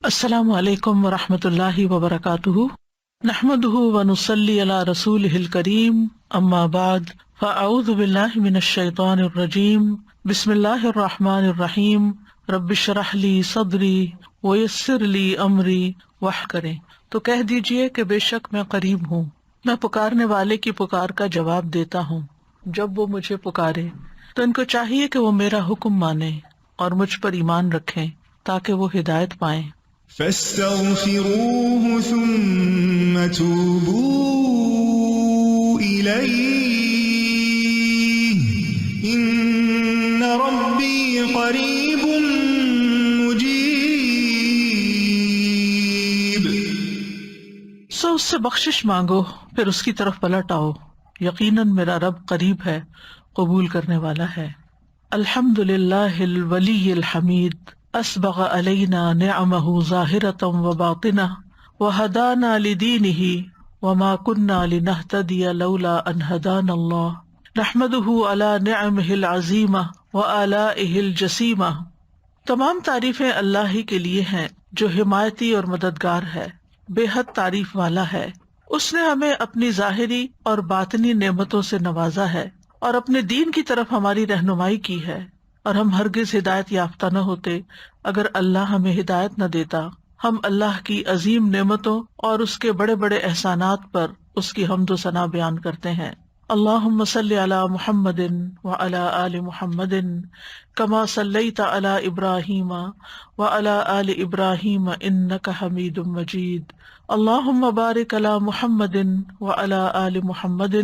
السلام علیکم ورحمۃ اللہ وبرکاتہ، نحمده ونصلی علی رسولہ الکریم، اما بعد فاعوذ باللہ من الشیطان الرجیم، بسم اللہ الرحمن الرحیم، رب اشرح لی صدری ویسر لی امری کریں تو کہہ دیجئے کہ بے شک میں قریب ہوں، میں پکارنے والے کی پکار کا جواب دیتا ہوں جب وہ مجھے پکارے۔ تو ان کو چاہیے کہ وہ میرا حکم مانیں اور مجھ پر ایمان رکھیں تاکہ وہ ہدایت پائیں۔ فاستغفروه ثم توبوا إليه إن ربي قريب مجيب۔ سو اس سے بخشش مانگو، پھر اس کی طرف پلٹ آؤ، یقیناً میرا رب قریب ہے، قبول کرنے والا ہے۔ الحمد للہ الولی الحمید، اسبغ علینا نعمہ ظاہرۃ وباطنہ وہدانا لدینہ وما کنا لنہتدی لولا ان ہدانا اللہ، نحمدہ علی نعمہ العظیمہ وآلائہ الجسیمہ۔ تمام تعریفیں اللہ ہی کے لیے ہیں جو حمایتی اور مددگار ہے، بے حد تعریف والا ہے۔ اس نے ہمیں اپنی ظاہری اور باطنی نعمتوں سے نوازا ہے اور اپنے دین کی طرف ہماری رہنمائی کی ہے، اور ہم ہرگز ہدایت یافتہ نہ ہوتے اگر اللہ ہمیں ہدایت نہ دیتا۔ ہم اللہ کی عظیم نعمتوں اور اس کے بڑے بڑے احسانات پر اس کی حمد و ثنا بیان کرتے ہیں۔ اللہم صلی علی محمد وعلی آل محمد کما صلیت علی ابراہیم وعلی آل ابراہیم انک حمید مجید۔ اللہم بارک علی محمد وعلی آل محمد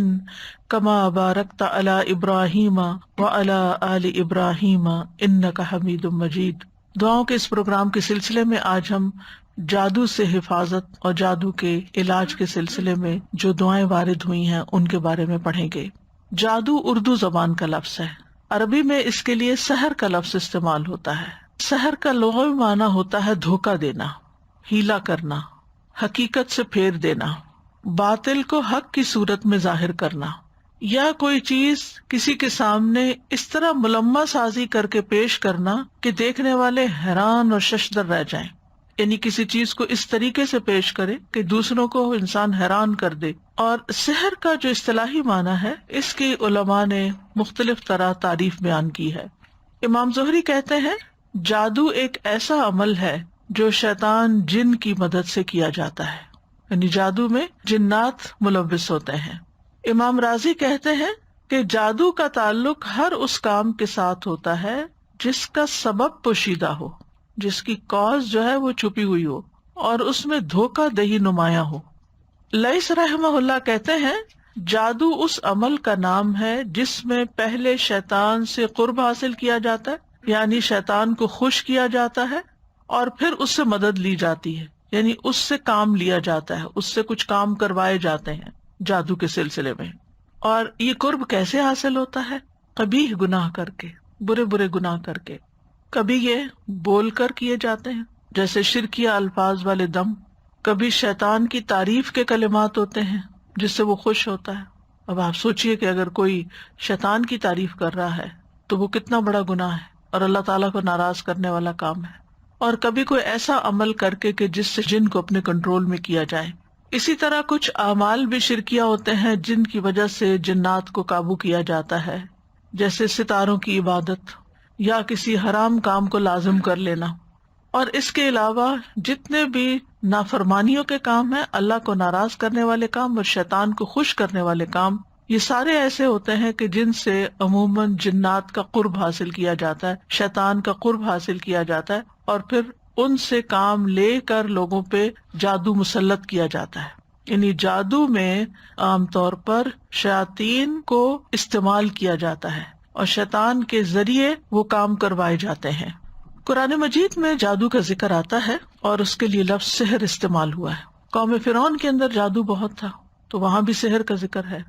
کما بارکت علی ابراہیم وعلی آل ابراہیم انک حمید مجید۔ دعاؤں کے اس پروگرام کے سلسلے میں آج ہم جادو سے حفاظت اور جادو کے علاج کے سلسلے میں جو دعائیں وارد ہوئی ہیں ان کے بارے میں پڑھیں گے۔ جادو اردو زبان کا لفظ ہے، عربی میں اس کے لیے سحر کا لفظ استعمال ہوتا ہے۔ سحر کا لغوی معنی ہوتا ہے دھوکہ دینا، ہیلا کرنا، حقیقت سے پھیر دینا، باطل کو حق کی صورت میں ظاہر کرنا، یا کوئی چیز کسی کے سامنے اس طرح ملمہ سازی کر کے پیش کرنا کہ دیکھنے والے حیران اور ششدر رہ جائیں، یعنی کسی چیز کو اس طریقے سے پیش کرے کہ دوسروں کو انسان حیران کر دے۔ اور سحر کا جو اصطلاحی معنی ہے، اس کی علماء نے مختلف طرح تعریف بیان کی ہے۔ امام زہری کہتے ہیں جادو ایک ایسا عمل ہے جو شیطان جن کی مدد سے کیا جاتا ہے، یعنی جادو میں جنات ملوث ہوتے ہیں۔ امام راضی کہتے ہیں کہ جادو کا تعلق ہر اس کام کے ساتھ ہوتا ہے جس کا سبب پوشیدہ ہو، جس کی کاز جو ہے وہ چھپی ہوئی ہو اور اس میں دھوکہ دہی نمایاں ہو۔ لیث رحمہ اللہ کہتے ہیں جادو اس عمل کا نام ہے جس میں پہلے شیطان سے قرب حاصل کیا جاتا ہے، یعنی شیطان کو خوش کیا جاتا ہے، اور پھر اس سے مدد لی جاتی ہے، یعنی اس سے کام لیا جاتا ہے، اس سے کچھ کام کروائے جاتے ہیں جادو کے سلسلے میں۔ اور یہ قرب کیسے حاصل ہوتا ہے؟ قبیح گناہ کر کے، برے برے گناہ کر کے۔ کبھی یہ بول کر کیے جاتے ہیں جیسے شرکیہ الفاظ والے دم، کبھی شیطان کی تعریف کے کلمات ہوتے ہیں جس سے وہ خوش ہوتا ہے۔ اب آپ سوچئے کہ اگر کوئی شیطان کی تعریف کر رہا ہے تو وہ کتنا بڑا گناہ ہے اور اللہ تعالیٰ کو ناراض کرنے والا کام ہے۔ اور کبھی کوئی ایسا عمل کر کے کہ جس سے جن کو اپنے کنٹرول میں کیا جائے۔ اسی طرح کچھ اعمال بھی شرکیہ ہوتے ہیں جن کی وجہ سے جنات کو قابو کیا جاتا ہے، جیسے ستاروں کی عبادت یا کسی حرام کام کو لازم کر لینا۔ اور اس کے علاوہ جتنے بھی نافرمانیوں کے کام ہیں، اللہ کو ناراض کرنے والے کام اور شیطان کو خوش کرنے والے کام، یہ سارے ایسے ہوتے ہیں کہ جن سے عموماً جنات کا قرب حاصل کیا جاتا ہے، شیطان کا قرب حاصل کیا جاتا ہے، اور پھر ان سے کام لے کر لوگوں پہ جادو مسلط کیا جاتا ہے۔ یعنی جادو میں عام طور پر شیاطین کو استعمال کیا جاتا ہے اور شیطان کے ذریعے وہ کام کروائے جاتے ہیں۔ قرآن مجید میں جادو کا ذکر آتا ہے اور اس کے لیے لفظ سحر استعمال ہوا ہے۔ قوم فرعون کے اندر جادو بہت تھا تو وہاں بھی سحر کا ذکر ہے،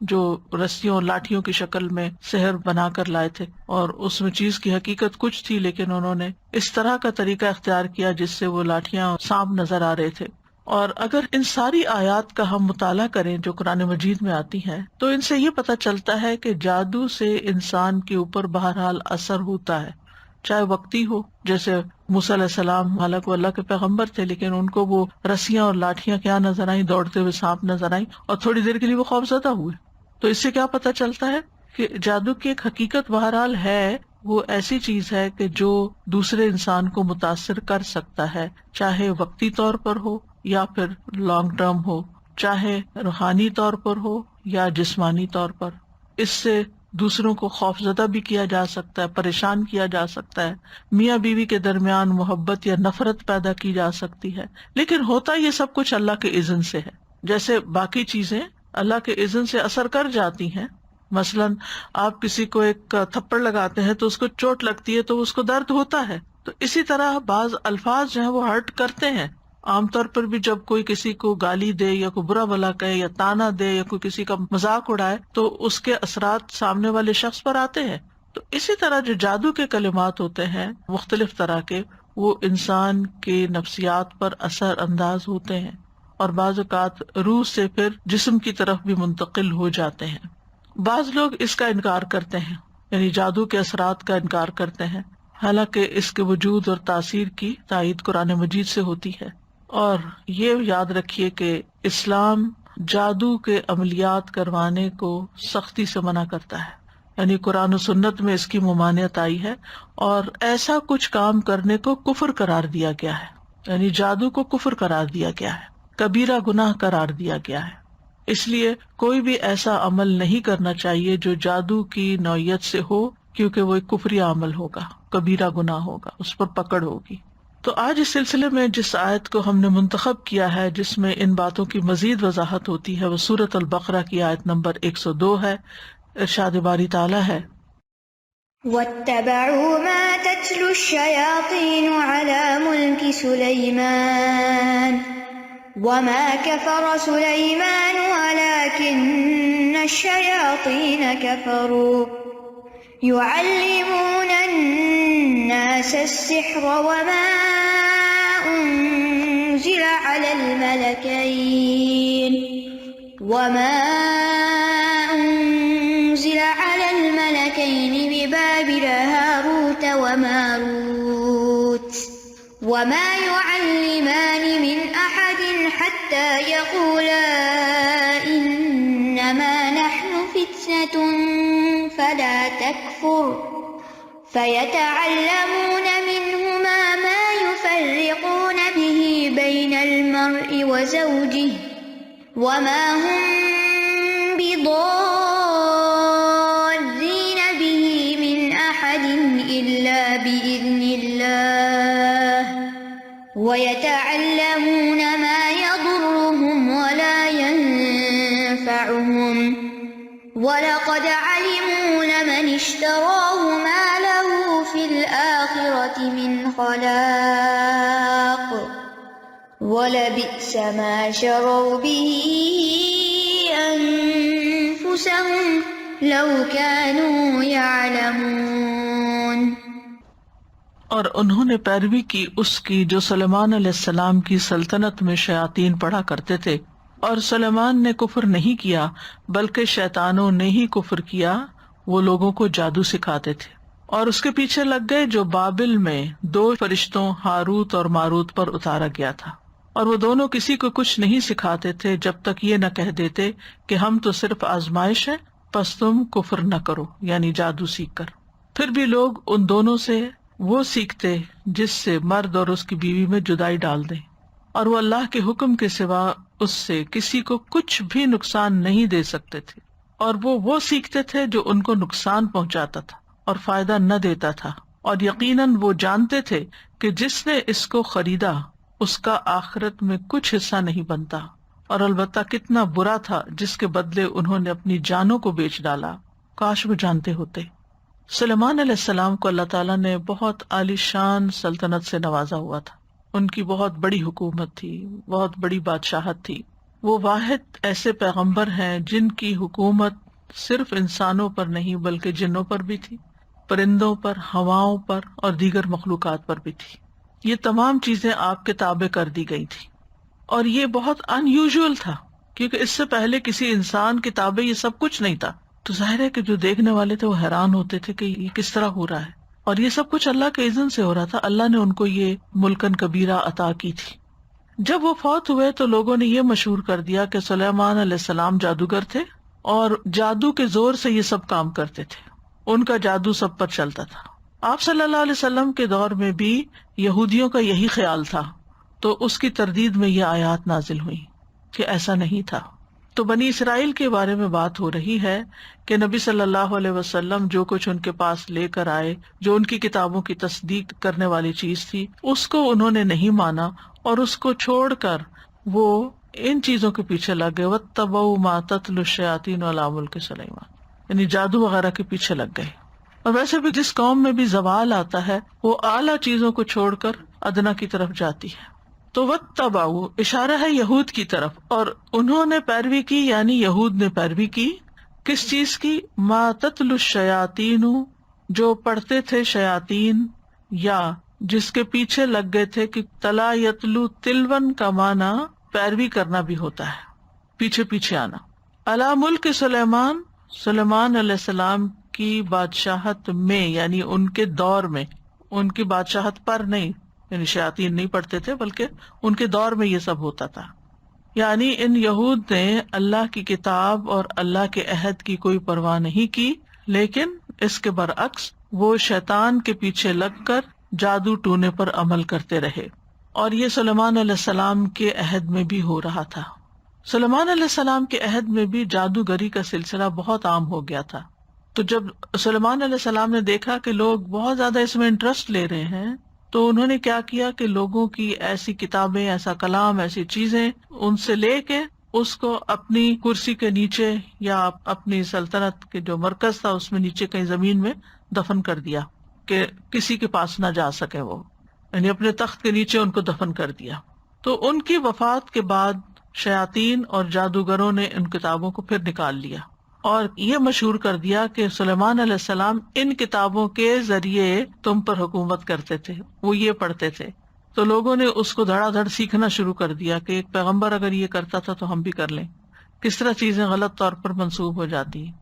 جو رسیوں لاٹھیوں کی شکل میں سحر بنا کر لائے تھے، اور اس میں چیز کی حقیقت کچھ تھی لیکن انہوں نے اس طرح کا طریقہ اختیار کیا جس سے وہ لاٹھیاں سانپ نظر آ رہے تھے۔ اور اگر ان ساری آیات کا ہم مطالعہ کریں جو قرآن مجید میں آتی ہیں تو ان سے یہ پتہ چلتا ہے کہ جادو سے انسان کے اوپر بہرحال اثر ہوتا ہے، چاہے وقتی ہو، جیسے موسیٰ علیہ السلام، حالانکہ وہ اللہ کے پیغمبر تھے لیکن ان کو وہ رسیاں اور لاٹھیاں کیا نظر آئیں، دوڑتے ہوئے سانپ نظر آئیں اور تھوڑی دیر کے لیے وہ خوفزدہ ہوئے. تو اس سے کیا پتہ چلتا ہے کہ جادو کی ایک حقیقت بہرحال ہے، وہ ایسی چیز ہے کہ جو دوسرے انسان کو متاثر کر سکتا ہے، چاہے وقتی طور پر ہو یا پھر لانگ ٹرم ہو، چاہے روحانی طور پر ہو یا جسمانی طور پر. اس سے دوسروں کو خوفزدہ بھی کیا جا سکتا ہے، پریشان کیا جا سکتا ہے، میاں بیوی کے درمیان محبت یا نفرت پیدا کی جا سکتی ہے. لیکن ہوتا یہ سب کچھ اللہ کے اذن سے ہے. جیسے باقی چیزیں اللہ کے اذن سے اثر کر جاتی ہیں، مثلاً آپ کسی کو ایک تھپڑ لگاتے ہیں تو اس کو چوٹ لگتی ہے تو اس کو درد ہوتا ہے. تو اسی طرح بعض الفاظ جو ہیں وہ ہرٹ کرتے ہیں. عام طور پر بھی جب کوئی کسی کو گالی دے یا کوئی برا بھلا کہے یا تانا دے یا کوئی کسی کا مذاق اڑائے تو اس کے اثرات سامنے والے شخص پر آتے ہیں. تو اسی طرح جو جادو کے کلمات ہوتے ہیں مختلف طرح کے، وہ انسان کے نفسیات پر اثر انداز ہوتے ہیں اور بعض اوقات روح سے پھر جسم کی طرف بھی منتقل ہو جاتے ہیں. بعض لوگ اس کا انکار کرتے ہیں، یعنی جادو کے اثرات کا انکار کرتے ہیں، حالانکہ اس کے وجود اور تاثیر کی تائید قرآن مجید سے ہوتی ہے. اور یہ یاد رکھیے کہ اسلام جادو کے عملیات کروانے کو سختی سے منع کرتا ہے، یعنی قرآن و سنت میں اس کی ممانعت آئی ہے اور ایسا کچھ کام کرنے کو کفر قرار دیا گیا ہے. یعنی جادو کو کفر قرار دیا گیا ہے، کبیرہ گناہ قرار دیا گیا ہے. اس لیے کوئی بھی ایسا عمل نہیں کرنا چاہیے جو جادو کی نوعیت سے ہو، کیونکہ وہ ایک کفری عمل ہوگا، کبیرہ گناہ ہوگا، اس پر پکڑ ہوگی. تو آج اس سلسلے میں جس آیت کو ہم نے منتخب کیا ہے جس میں ان باتوں کی مزید وضاحت ہوتی ہے وہ سورۃ البقرہ کی آیت نمبر 102 ہے. ارشاد باری تعالیٰ ہے، وَاتَّبَعُوا مَا تَتْلُو الشَّيَاطِينُ عَلَى مُلْكِ سُلَيْمَانَ وَمَا كَفَرَ سُلَيْمَانُ وَلَكِنَّ الشَّيَاطِينَ كَفَرُوا يُعَلِّمُونَ النَّاسَ السِّحْرَ وَمَا أُنزِلَ عَلَى الْمَلَكَيْنِ بِبَابِلَ هَارُوتَ وَمَارُوتَ وَمَا يُعَلِّمَانِ مِنْ أَحَدٍ حَتَّى يَقُولَا إِنَّمَا نَحْنُ فِتْنَةٌ فَلَا تَكْفُرْ فَيَتَعَلَّمُونَ مِنْهُمَا مَا يُفَرِّقُونَ بِهِ بَيْنَ الْمَرْءِ وَزَوْجِهِ وَمَا هُمْ بِضَارِّينَ بِهِ مِنْ أَحَدٍ إِلَّا بِإِذْنِ اللَّهِ وَيَتَعَلَّمُونَ مَا يَضُرُّهُمْ وَلَا يَنفَعُهُمْ وَلَقَدْ عَلِمُوا لَمَنِ اشْتَرَاهُ مَا لَهُ فِي الْآخِرَةِ مِنْ خَلَاقٍ وَلَبِئْسَ مَا شَرَوْا بِهِ أَنفُسَهُمْ لَوْ كَانُوا يَعْلَمُونَ. اور انہوں نے پیروی کی اس کی جو سلیمان علیہ السلام کی سلطنت میں شیاطین پڑھا کرتے تھے، اور سلیمان نے کفر نہیں کیا بلکہ شیطانوں نے ہی کفر کیا، وہ لوگوں کو جادو سکھاتے تھے. اور اس کے پیچھے لگ گئے جو بابل میں 2 فرشتوں ہاروت اور ماروت پر اتارا گیا تھا، اور وہ دونوں کسی کو کچھ نہیں سکھاتے تھے جب تک یہ نہ کہہ دیتے کہ ہم تو صرف آزمائش ہے، پس تم کفر نہ کرو، یعنی جادو سیکھ کر. پھر بھی لوگ ان دونوں سے وہ سیکھتے جس سے مرد اور اس کی بیوی میں جدائی ڈال دیں، اور وہ اللہ کے حکم کے سوا اس سے کسی کو کچھ بھی نقصان نہیں دے سکتے تھے، اور وہ سیکھتے تھے جو ان کو نقصان پہنچاتا تھا اور فائدہ نہ دیتا تھا. اور یقیناً وہ جانتے تھے کہ جس نے اس کو خریدا اس کا آخرت میں کچھ حصہ نہیں بنتا، اور البتہ کتنا برا تھا جس کے بدلے انہوں نے اپنی جانوں کو بیچ ڈالا. کاش وہ جانتے ہوتے. سلیمان علیہ السلام کو اللہ تعالیٰ نے بہت عالی شان سلطنت سے نوازا ہوا تھا. ان کی بہت بڑی حکومت تھی، بہت بڑی بادشاہت تھی. وہ واحد ایسے پیغمبر ہیں جن کی حکومت صرف انسانوں پر نہیں بلکہ جنوں پر بھی تھی، پرندوں پر، ہواؤں پر اور دیگر مخلوقات پر بھی تھی. یہ تمام چیزیں آپ کے تابع کر دی گئی تھی، اور یہ بہت ان یوزول تھا کیونکہ اس سے پہلے کسی انسان کے تابع یہ سب کچھ نہیں تھا. تو ظاہر ہے کہ جو دیکھنے والے تھے وہ حیران ہوتے تھے کہ یہ کس طرح ہو رہا ہے. اور یہ سب کچھ اللہ کے اذن سے ہو رہا تھا. اللہ نے ان کو یہ ملکن کبیرہ عطا کی تھی. جب وہ فوت ہوئے تو لوگوں نے یہ مشہور کر دیا کہ سلیمان علیہ السلام جادوگر تھے اور جادو کے زور سے یہ سب کام کرتے تھے. ان کا جادو سب پر چلتا تھا. آپ صلی اللہ علیہ وسلم کے دور میں بھی یہودیوں کا یہی خیال تھا، تو اس کی تردید میں یہ آیات نازل ہوئی کہ ایسا نہیں تھا. تو بنی اسرائیل کے بارے میں بات ہو رہی ہے کہ نبی صلی اللہ علیہ وسلم جو کچھ ان کے پاس لے کر آئے، جو ان کی کتابوں کی تصدیق کرنے والی چیز تھی، اس کو انہوں نے نہیں مانا اور اس کو چھوڑ کر وہ ان چیزوں کے پیچھے لگ گئے. وَاتَّبَعُوا مَا تَتْلُو الشَّيَاطِينُ عَلَىٰ مُلْكِ سُلَيْمَانَ، یعنی جادو وغیرہ کے پیچھے لگ گئے. اور ویسے بھی جس قوم میں بھی زوال آتا ہے وہ اعلیٰ چیزوں کو چھوڑ کر ادنا کی طرف جاتی ہے. تو واتبعوا اشارہ ہے یہود کی طرف، اور انہوں نے پیروی کی، یعنی یہود نے پیروی کی کس چیز کی؟ ما تتلو الشیاطین، جو پڑھتے تھے شیاطین، یا جس کے پیچھے لگ گئے تھے کہ تلا یتلو تلون کا معنی پیروی کرنا بھی ہوتا ہے، پیچھے پیچھے آنا. علی ملک سلیمان، سلیمان علیہ السلام کی بادشاہت میں، یعنی ان کے دور میں، ان کی بادشاہت پر نہیں، یعنی شیاطین نہیں پڑھتے تھے بلکہ ان کے دور میں یہ سب ہوتا تھا. یعنی ان یہود نے اللہ کی کتاب اور اللہ کے عہد کی کوئی پرواہ نہیں کی، لیکن اس کے برعکس وہ شیطان کے پیچھے لگ کر جادو ٹونے پر عمل کرتے رہے. اور یہ سلیمان علیہ السلام کے عہد میں بھی ہو رہا تھا. سلیمان علیہ السلام کے عہد میں بھی جادوگری کا سلسلہ بہت عام ہو گیا تھا. تو جب سلیمان علیہ السلام نے دیکھا کہ لوگ بہت زیادہ اس میں انٹرسٹ لے رہے ہیں، تو انہوں نے کیا کیا کہ لوگوں کی ایسی کتابیں، ایسا کلام، ایسی چیزیں ان سے لے کے اس کو اپنی کرسی کے نیچے یا اپنی سلطنت کے جو مرکز تھا اس میں نیچے کہیں زمین میں دفن کر دیا کہ کسی کے پاس نہ جا سکے. وہ یعنی اپنے تخت کے نیچے ان کو دفن کر دیا. تو ان کی وفات کے بعد شیاطین اور جادوگروں نے ان کتابوں کو پھر نکال لیا اور یہ مشہور کر دیا کہ سلیمان علیہ السلام ان کتابوں کے ذریعے تم پر حکومت کرتے تھے، وہ یہ پڑھتے تھے. تو لوگوں نے اس کو دھڑا دھڑ سیکھنا شروع کر دیا کہ ایک پیغمبر اگر یہ کرتا تھا تو ہم بھی کر لیں. کس طرح چیزیں غلط طور پر منسوب ہو جاتی ہیں.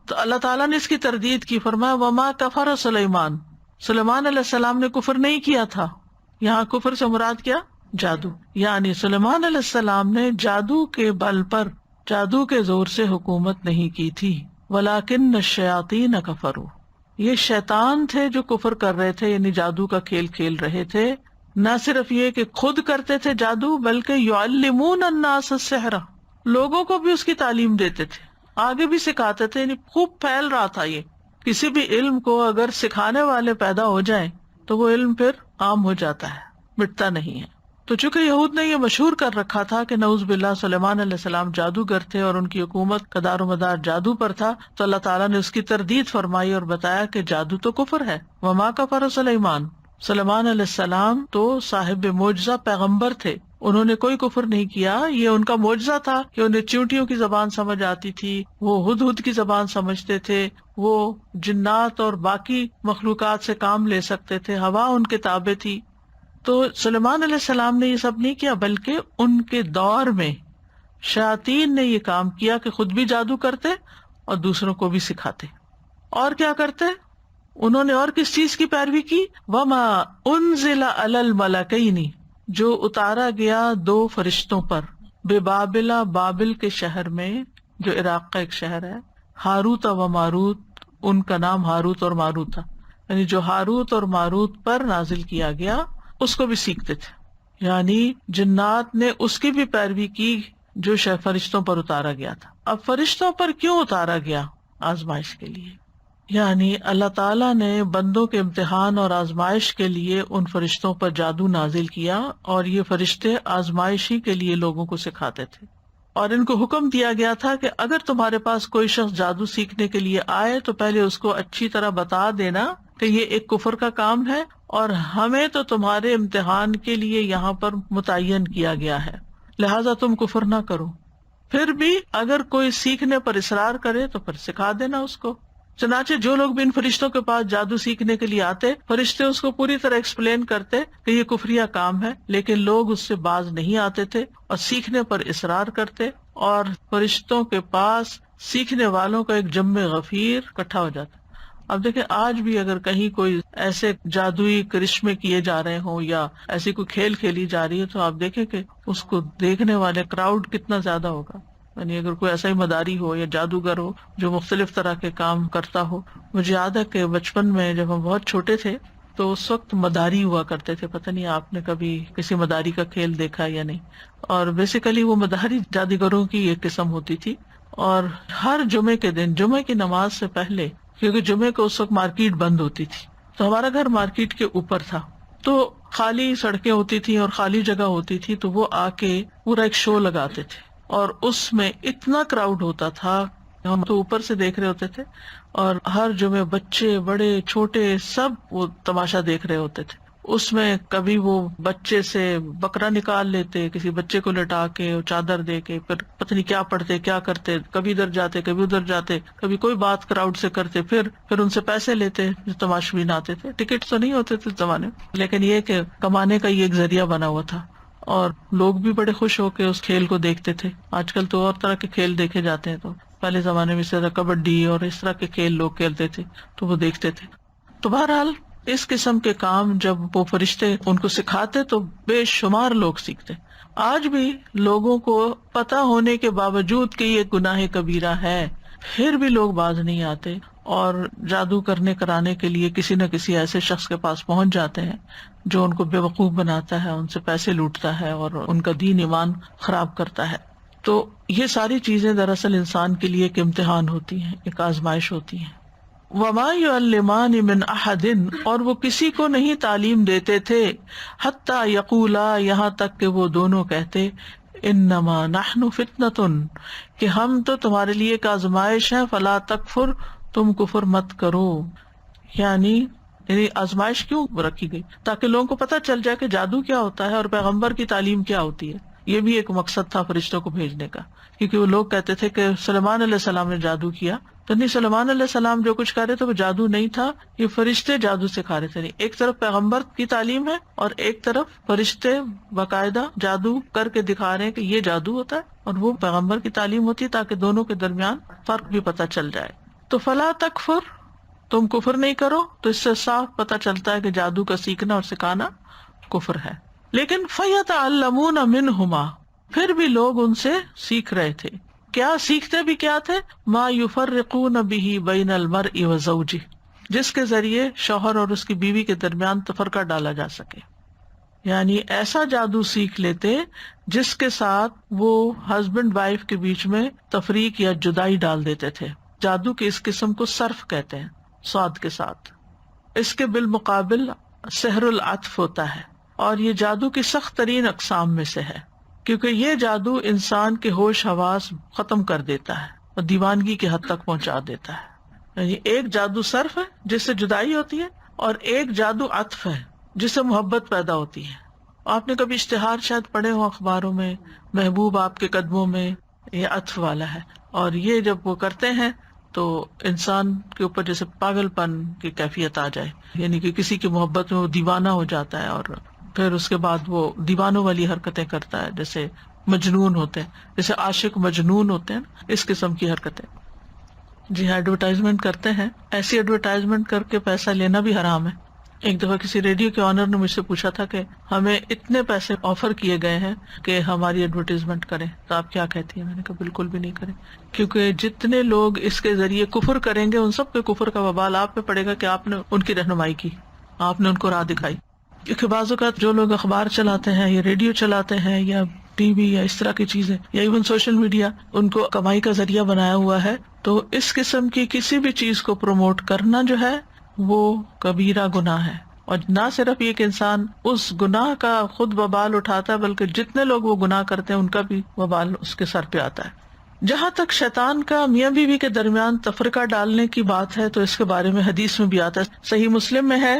تو اللہ تعالیٰ نے اس کی تردید کی، فرمایا وما کفر سلیمان، سلیمان علیہ السلام نے کفر نہیں کیا تھا. یہاں کفر سے مراد کیا؟ جادو. یعنی سلیمان علیہ السلام نے جادو کے بل پر، جادو کے زور سے حکومت نہیں کی تھی. ولیکن الشیاطین کفروا، یہ شیطان تھے جو کفر کر رہے تھے، یعنی جادو کا کھیل کھیل رہے تھے. نہ صرف یہ کہ خود کرتے تھے جادو، بلکہ یعلمون الناس السحر، لوگوں کو بھی اس کی تعلیم دیتے تھے، آگے بھی سکھاتے تھے. یعنی خوب پھیل رہا تھا یہ. کسی بھی علم کو اگر سکھانے والے پیدا ہو جائیں تو وہ علم پھر عام ہو جاتا ہے، مٹتا نہیں ہے. تو چونکہ یہود نے یہ مشہور کر رکھا تھا کہ نعوذ باللہ سلیمان علیہ السلام جادوگر تھے اور ان کی حکومت کا دار و مدار جادو پر تھا، تو اللہ تعالیٰ نے اس کی تردید فرمائی اور بتایا کہ جادو تو کفر ہے. وما کفر سلیمان، سلیمان علیہ السلام تو صاحب معجزہ پیغمبر تھے، انہوں نے کوئی کفر نہیں کیا. یہ ان کا معجزہ تھا کہ انہیں چیونٹیوں کی زبان سمجھ آتی تھی، وہ ہدہد کی زبان سمجھتے تھے، وہ جنات اور باقی مخلوقات سے کام لے سکتے تھے، ہوا ان کے تابع تھی. تو سلیمان علیہ السلام نے یہ سب نہیں کیا، بلکہ ان کے دور میں شیاطین نے یہ کام کیا کہ خود بھی جادو کرتے اور دوسروں کو بھی سکھاتے. اور کیا کرتے؟ انہوں نے اور کس چیز کی پیروی کی؟ وما انزل علی الملکین، جو اتارا گیا دو فرشتوں پر، بے بابلا، بابل کے شہر میں جو عراق کا ایک شہر ہے، ہاروت و ماروت، ان کا نام ہاروت اور ماروت تھا. یعنی جو ہاروت اور ماروت پر نازل کیا گیا اس کو بھی سیکھتے تھے. یعنی جنات نے اس کی بھی پیروی کی جو فرشتوں پر اتارا گیا تھا. اب فرشتوں پر کیوں اتارا گیا؟ آزمائش کے لیے. یعنی اللہ تعالیٰ نے بندوں کے امتحان اور آزمائش کے لیے ان فرشتوں پر جادو نازل کیا، اور یہ فرشتے آزمائش ہی کے لیے لوگوں کو سکھاتے تھے. اور ان کو حکم دیا گیا تھا کہ اگر تمہارے پاس کوئی شخص جادو سیکھنے کے لیے آئے تو پہلے اس کو اچھی طرح بتا دینا کہ یہ ایک کفر کا کام ہے اور ہمیں تو تمہارے امتحان کے لیے یہاں پر متعین کیا گیا ہے، لہذا تم کفر نہ کرو. پھر بھی اگر کوئی سیکھنے پر اصرار کرے تو پھر سکھا دینا اس کو. چنانچہ جو لوگ بھی ان فرشتوں کے پاس جادو سیکھنے کے لیے آتے، فرشتے اس کو پوری طرح ایکسپلین کرتے کہ یہ کفریہ کام ہے، لیکن لوگ اس سے باز نہیں آتے تھے اور سیکھنے پر اصرار کرتے، اور فرشتوں کے پاس سیکھنے والوں کا ایک جم غفیر اکٹھا ہو جاتا. اب دیکھیں آج بھی اگر کہیں کوئی ایسے جادوئی کرشمے کیے جا رہے ہوں یا ایسی کوئی کھیل کھیلی جا رہی ہے تو آپ دیکھیں کہ اس کو دیکھنے والے کراؤڈ کتنا زیادہ ہوگا. یعنی اگر کوئی ایسا ہی مداری ہو یا جادوگر ہو جو مختلف طرح کے کام کرتا ہو. مجھے یاد ہے کہ بچپن میں جب ہم بہت چھوٹے تھے تو اس وقت مداری ہوا کرتے تھے. پتہ نہیں آپ نے کبھی کسی مداری کا کھیل دیکھا یا نہیں. اور بیسیکلی وہ مداری جادوگروں کی ایک قسم ہوتی تھی. اور ہر جمعے کے دن جمعے کی نماز سے پہلے، کیونکہ جمعے کو اس وقت مارکیٹ بند ہوتی تھی، تو ہمارا گھر مارکیٹ کے اوپر تھا، تو خالی سڑکیں ہوتی تھی اور خالی جگہ ہوتی تھی، تو وہ آ کے پورا ایک شو لگاتے تھے اور اس میں اتنا کراؤڈ ہوتا تھا. ہم تو اوپر سے دیکھ رہے ہوتے تھے اور ہر جمعے بچے بڑے چھوٹے سب وہ تماشا دیکھ رہے ہوتے تھے. اس میں کبھی وہ بچے سے بکرا نکال لیتے، کسی بچے کو لٹا کے چادر دے کے، پھر پتہ نہیں کیا پڑھتے کیا کرتے، کبھی ادھر جاتے کبھی ادھر جاتے، کبھی کوئی بات کراؤڈ سے کرتے، پھر ان سے پیسے لیتے جو تماشبین آتے تھے. ٹکٹ تو نہیں ہوتے تھے اس زمانے میں، لیکن یہ کہ کمانے کا یہ ایک ذریعہ بنا ہوا تھا اور لوگ بھی بڑے خوش ہو کے اس کھیل کو دیکھتے تھے. آج کل تو اور طرح کے کھیل دیکھے جاتے ہیں، تو پہلے زمانے میں سے کبڈی اور اس طرح کے کھیل لوگ کھیلتے تھے تو وہ دیکھتے تھے. تو بہرحال اس قسم کے کام جب وہ فرشتے ان کو سکھاتے تو بے شمار لوگ سیکھتے. آج بھی لوگوں کو پتہ ہونے کے باوجود کہ یہ گناہ کبیرہ ہے پھر بھی لوگ باز نہیں آتے اور جادو کرنے کرانے کے لیے کسی نہ کسی ایسے شخص کے پاس پہنچ جاتے ہیں جو ان کو بیوقوف بناتا ہے، ان سے پیسے لوٹتا ہے اور ان کا دین ایمان خراب کرتا ہے. تو یہ ساری چیزیں دراصل انسان کے لیے ایک امتحان ہوتی ہیں، ایک آزمائش ہوتی ہیں. وَمَا يُعَلِّمَانِ مِنْ أَحَدٍ اور وہ کسی کو نہیں تعلیم دیتے تھے، حتیٰ یقولا یہاں تک کہ وہ دونوں کہتے، انما نحن فتنۃ کہ ہم تو تمہارے لیے ایک آزمائش ہے، فلا تکفر تم کفر مت کرو. یعنی آزمائش کیوں رکھی گئی؟ تاکہ لوگوں کو پتہ چل جائے کہ جادو کیا ہوتا ہے اور پیغمبر کی تعلیم کیا ہوتی ہے. یہ بھی ایک مقصد تھا فرشتوں کو بھیجنے کا، کیونکہ وہ لوگ کہتے تھے کہ سلیمان علیہ السلام نے جادو کیا، تو نہیں، سلیمان علیہ السلام جو کچھ کر رہے تھے وہ جادو نہیں تھا، یہ فرشتے جادو سکھا رہے تھے. نہیں، ایک طرف پیغمبر کی تعلیم ہے اور ایک طرف فرشتے باقاعدہ جادو کر کے دکھا رہے ہیں کہ یہ جادو ہوتا ہے اور وہ پیغمبر کی تعلیم ہوتی ہے، تاکہ دونوں کے درمیان فرق بھی پتہ چل جائے. تو فلا تکفر تم کفر نہیں کرو، تو اس سے صاف پتہ چلتا ہے کہ جادو کا سیکھنا اور سکھانا کفر ہے. لیکن فَيَتَعَلَّمُونَ مِنْهُمَا پھر بھی لوگ ان سے سیکھ رہے تھے. کیا سیکھتے بھی کیا تھے؟ ما یفرقون به بین المرء وزوجہ جس کے ذریعے شوہر اور اس کی بیوی کے درمیان تفرقہ ڈالا جا سکے. یعنی ایسا جادو سیکھ لیتے جس کے ساتھ وہ ہسبینڈ وائف کے بیچ میں تفریق یا جدائی ڈال دیتے تھے. جادو کے اس قسم کو صرف کہتے ہیں، صاد کے ساتھ. اس کے بالمقابل سحر العطف ہوتا ہے اور یہ جادو کی سخت ترین اقسام میں سے ہے، کیونکہ یہ جادو انسان کے ہوش حواس ختم کر دیتا ہے اور دیوانگی کے حد تک پہنچا دیتا ہے. یعنی ایک جادو صرف ہے جس سے جدائی ہوتی ہے اور ایک جادو عطف ہے جس سے محبت پیدا ہوتی ہے. آپ نے کبھی اشتہار شاید پڑھے ہو اخباروں میں، محبوب آپ کے قدموں میں، یہ عطف والا ہے. اور یہ جب وہ کرتے ہیں تو انسان کے اوپر جیسے پاگل پن کی کیفیت آ جائے، یعنی کہ کسی کی محبت میں وہ دیوانہ ہو جاتا ہے اور پھر اس کے بعد وہ دیوانوں والی حرکتیں کرتا ہے، جیسے مجنون ہوتے ہیں، جیسے عاشق مجنون ہوتے ہیں، اس قسم کی حرکتیں. جی ہاں، ایڈورٹائزمنٹ کرتے ہیں. ایسی ایڈورٹائزمنٹ کر کے پیسہ لینا بھی حرام ہے. ایک دفعہ کسی ریڈیو کے آنر نے مجھ سے پوچھا تھا کہ ہمیں اتنے پیسے آفر کیے گئے ہیں کہ ہماری ایڈورٹائزمنٹ کریں، تو آپ کیا کہتی ہیں؟ میں نے کہا بالکل بھی نہیں کریں، کیونکہ جتنے لوگ اس کے ذریعے کفر کریں گے ان سب کے کفر کا وبال آپ پہ پڑے گا کہ آپ نے ان کی رہنمائی کی، آپ نے ان کو راہ دکھائی. کیونکہ بعض اوقات جو لوگ اخبار چلاتے ہیں یا ریڈیو چلاتے ہیں یا ٹی وی یا اس طرح کی چیزیں یا ایون سوشل میڈیا ان کو کمائی کا ذریعہ بنایا ہوا ہے، تو اس قسم کی کسی بھی چیز کو پروموٹ کرنا جو ہے وہ کبیرہ گناہ ہے. اور نہ صرف یہ کہ انسان اس گناہ کا خود وبال اٹھاتا ہے بلکہ جتنے لوگ وہ گناہ کرتے ہیں ان کا بھی وبال اس کے سر پہ آتا ہے. جہاں تک شیطان کا میاں بیوی کے درمیان تفرقہ ڈالنے کی بات ہے تو اس کے بارے میں حدیث میں بھی آتا ہے. صحیح مسلم میں ہے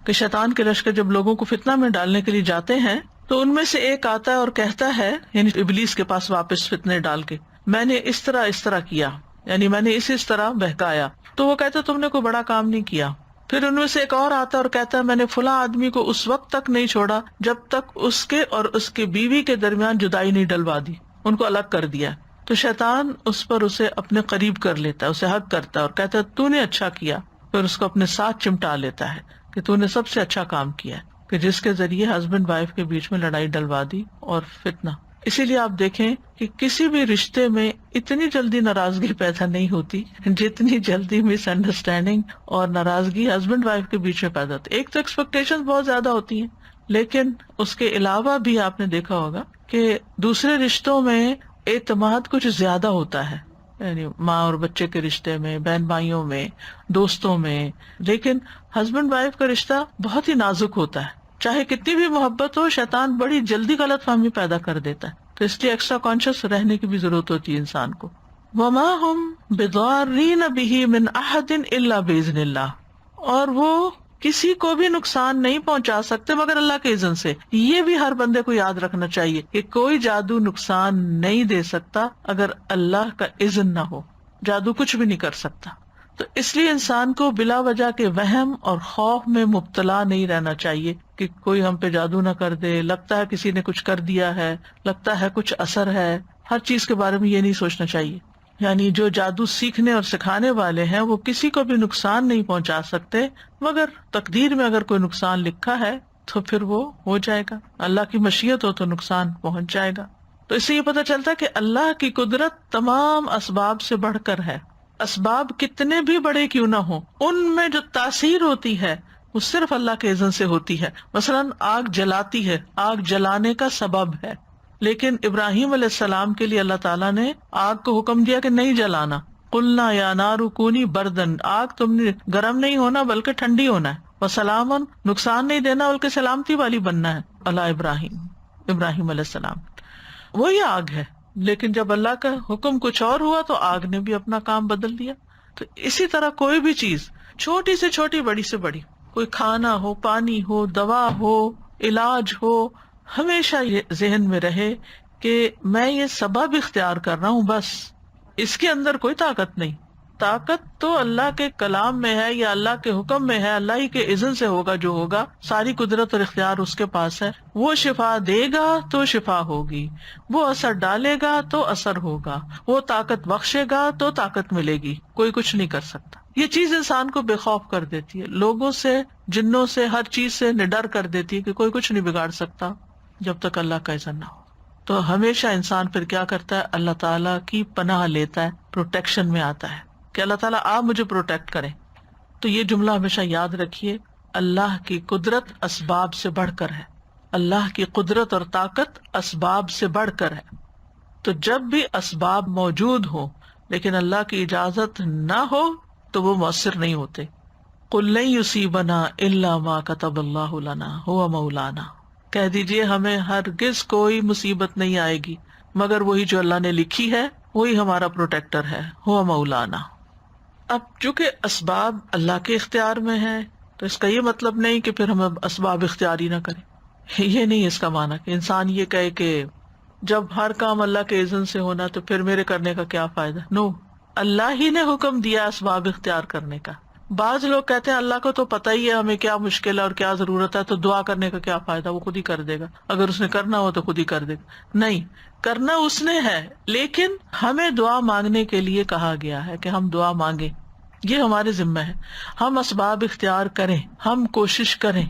کہ شیطان کے لشکر جب لوگوں کو فتنہ میں ڈالنے کے لیے جاتے ہیں تو ان میں سے ایک آتا ہے اور کہتا ہے، یعنی ابلیس کے پاس واپس فتنے ڈال کے، میں نے اس طرح کیا، یعنی میں نے اس طرح بہکایا. تو وہ کہتا تم نے کوئی بڑا کام نہیں کیا. پھر ان میں سے ایک اور آتا ہے اور کہتا ہے میں نے فلاں آدمی کو اس وقت تک نہیں چھوڑا جب تک اس کے اور اس کی بیوی کے درمیان جدائی نہیں ڈلوا دی، ان کو الگ کر دیا. تو شیطان اس پر اسے اپنے قریب کر لیتا ہے، اسے حق کرتا ہے اور کہتا ہے تو نے اچھا کیا. پھر اس کو اپنے ساتھ چمٹا لیتا ہے کہ تو نے سب سے اچھا کام کیا ہے، کہ جس کے ذریعے ہسبینڈ وائف کے بیچ میں لڑائی ڈلوا دی اور فتنہ. اسی لیے آپ دیکھیں کہ کسی بھی رشتے میں اتنی جلدی ناراضگی پیدا نہیں ہوتی جتنی جلدی مس انڈرسٹینڈنگ اور ناراضگی ہسبینڈ وائف کے بیچ میں پیدا ہوتی. ایک تو ایکسپیکٹیشن بہت زیادہ ہوتی ہیں، لیکن اس کے علاوہ بھی آپ نے دیکھا ہوگا کہ دوسرے رشتوں میں اعتماد کچھ زیادہ ہوتا ہے، یعنی ماں اور بچے کے رشتے میں، بہن بھائیوں میں، دوستوں میں. لیکن ہسبینڈ وائف کا رشتہ بہت ہی نازک ہوتا ہے، چاہے کتنی بھی محبت ہو، شیطان بڑی جلدی غلط فہمی پیدا کر دیتا ہے. تو اس لیے ایکسٹرا کانشیس رہنے کی بھی ضرورت ہوتی ہے انسان کو. وَمَا هُمْ بِضَارِّينَ بِهِ مِنْ أَحَدٍ إِلَّا بِإِذْنِ اللَّهِ، اور وہ کسی کو بھی نقصان نہیں پہنچا سکتے مگر اللہ کے اذن سے. یہ بھی ہر بندے کو یاد رکھنا چاہیے کہ کوئی جادو نقصان نہیں دے سکتا اگر اللہ کا اذن نہ ہو. جادو کچھ بھی نہیں کر سکتا. تو اس لیے انسان کو بلا وجہ کے وہم اور خوف میں مبتلا نہیں رہنا چاہیے کہ کوئی ہم پہ جادو نہ کر دے، لگتا ہے کسی نے کچھ کر دیا ہے، لگتا ہے کچھ اثر ہے. ہر چیز کے بارے میں یہ نہیں سوچنا چاہیے. یعنی جو جادو سیکھنے اور سکھانے والے ہیں وہ کسی کو بھی نقصان نہیں پہنچا سکتے، مگر تقدیر میں اگر کوئی نقصان لکھا ہے تو پھر وہ ہو جائے گا. اللہ کی مشیت ہو تو نقصان پہنچ جائے گا. تو اس سے یہ پتہ چلتا ہے کہ اللہ کی قدرت تمام اسباب سے بڑھ کر ہے. اسباب کتنے بھی بڑے کیوں نہ ہوں، ان میں جو تاثیر ہوتی ہے وہ صرف اللہ کے اذن سے ہوتی ہے. مثلاً آگ جلاتی ہے، آگ جلانے کا سبب ہے، لیکن ابراہیم علیہ السلام کے لیے اللہ تعالیٰ نے آگ کو حکم دیا کہ نہیں جلانا. قلنا یا نار کونی بردن، آگ تم نے گرم نہیں ہونا بلکہ ٹھنڈی ہونا ہے. وسلامن، نقصان نہیں دینا بلکہ سلامتی والی بننا ہے. اللہ ابراہیم علیہ السلام وہی آگ ہے، لیکن جب اللہ کا حکم کچھ اور ہوا تو آگ نے بھی اپنا کام بدل دیا. تو اسی طرح کوئی بھی چیز، چھوٹی سے چھوٹی، بڑی سے بڑی، کوئی کھانا ہو، پانی ہو، دوا ہو، علاج ہو، ہمیشہ یہ ذہن میں رہے کہ میں یہ سبب اختیار کر رہا ہوں، بس اس کے اندر کوئی طاقت نہیں. طاقت تو اللہ کے کلام میں ہے یا اللہ کے حکم میں ہے، اللہ ہی کے اذن سے ہوگا جو ہوگا. ساری قدرت اور اختیار اس کے پاس ہے. وہ شفا دے گا تو شفا ہوگی، وہ اثر ڈالے گا تو اثر ہوگا، وہ طاقت بخشے گا تو طاقت ملے گی. کوئی کچھ نہیں کر سکتا. یہ چیز انسان کو بے خوف کر دیتی ہے، لوگوں سے، جنوں سے، ہر چیز سے نڈر کر دیتی ہے کہ کوئی کچھ نہیں بگاڑ سکتا جب تک اللہ کا اذن نہ ہو. تو ہمیشہ انسان پھر کیا کرتا ہے، اللہ تعالیٰ کی پناہ لیتا ہے، پروٹیکشن میں آتا ہے کہ اللہ تعالیٰ آپ مجھے پروٹیکٹ کریں. تو یہ جملہ ہمیشہ یاد رکھیے، اللہ کی قدرت اسباب سے بڑھ کر ہے. اللہ کی قدرت اور طاقت اسباب سے بڑھ کر ہے. تو جب بھی اسباب موجود ہوں لیکن اللہ کی اجازت نہ ہو تو وہ مؤثر نہیں ہوتے. قُل لَن يُصِيبَنَا إِلَّا مَا كَتَبَ اللَّهُ لَنَا هُوَ مَوْلَانَا، کہہ دیجئے ہمیں ہرگز کوئی مصیبت نہیں آئے گی مگر وہی جو اللہ نے لکھی ہے، وہی ہمارا پروٹیکٹر ہے. هُوَ مولانا. اب چونکہ اسباب اللہ کے اختیار میں ہے تو اس کا یہ مطلب نہیں کہ پھر ہم اسباب اختیاری نہ کریں. یہ نہیں اس کا معنی کہ انسان یہ کہے کہ جب ہر کام اللہ کے اذن سے ہونا تو پھر میرے کرنے کا کیا فائدہ. نو، اللہ ہی نے حکم دیا اسباب اختیار کرنے کا. بعض لوگ کہتے ہیں اللہ کو تو پتہ ہی ہے ہمیں کیا مشکل ہے اور کیا ضرورت ہے، تو دعا کرنے کا کیا فائدہ، وہ خود ہی کر دے گا. اگر اس نے کرنا ہو تو خود ہی کر دے گا. نہیں، کرنا اس نے ہے، لیکن ہمیں دعا مانگنے کے لیے کہا گیا ہے کہ ہم دعا مانگیں. یہ ہمارے ذمہ ہے. ہم اسباب اختیار کریں، ہم کوشش کریں.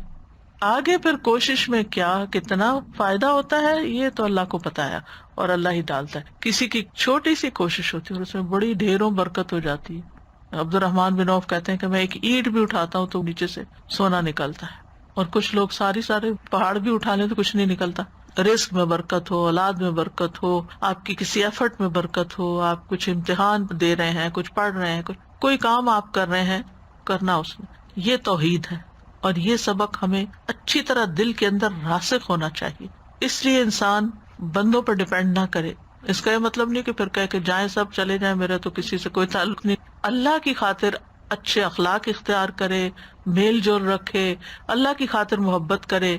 آگے پھر کوشش میں کیا کتنا فائدہ ہوتا ہے یہ تو اللہ کو پتا ہے اور اللہ ہی ڈالتا ہے. کسی کی چھوٹی سی کوشش ہوتی ہے اور اس میں بڑی ڈھیروں برکت ہو جاتی ہے. عبد الرحمن بن عوف کہتے ہیں کہ میں ایک اینٹ بھی اٹھاتا ہوں تو نیچے سے سونا نکلتا ہے، اور کچھ لوگ سارے پہاڑ بھی اٹھا لیں تو کچھ نہیں نکلتا. رزق میں برکت ہو، اولاد میں برکت ہو، آپ کی کسی ایفرٹ میں برکت ہو، آپ کچھ امتحان دے رہے ہیں، کچھ پڑھ رہے ہیں، کوئی کام آپ کر رہے ہیں، کرنا اس میں. یہ توحید ہے اور یہ سبق ہمیں اچھی طرح دل کے اندر راسخ ہونا چاہیے. اس لیے انسان بندوں پر ڈپینڈ نہ کرے. اس کا یہ مطلب نہیں کہ پھر کہے کہ جائیں سب چلے جائیں، میرا تو کسی سے کوئی تعلق نہیں. اللہ کی خاطر اچھے اخلاق اختیار کرے، میل جول رکھے، اللہ کی خاطر محبت کرے،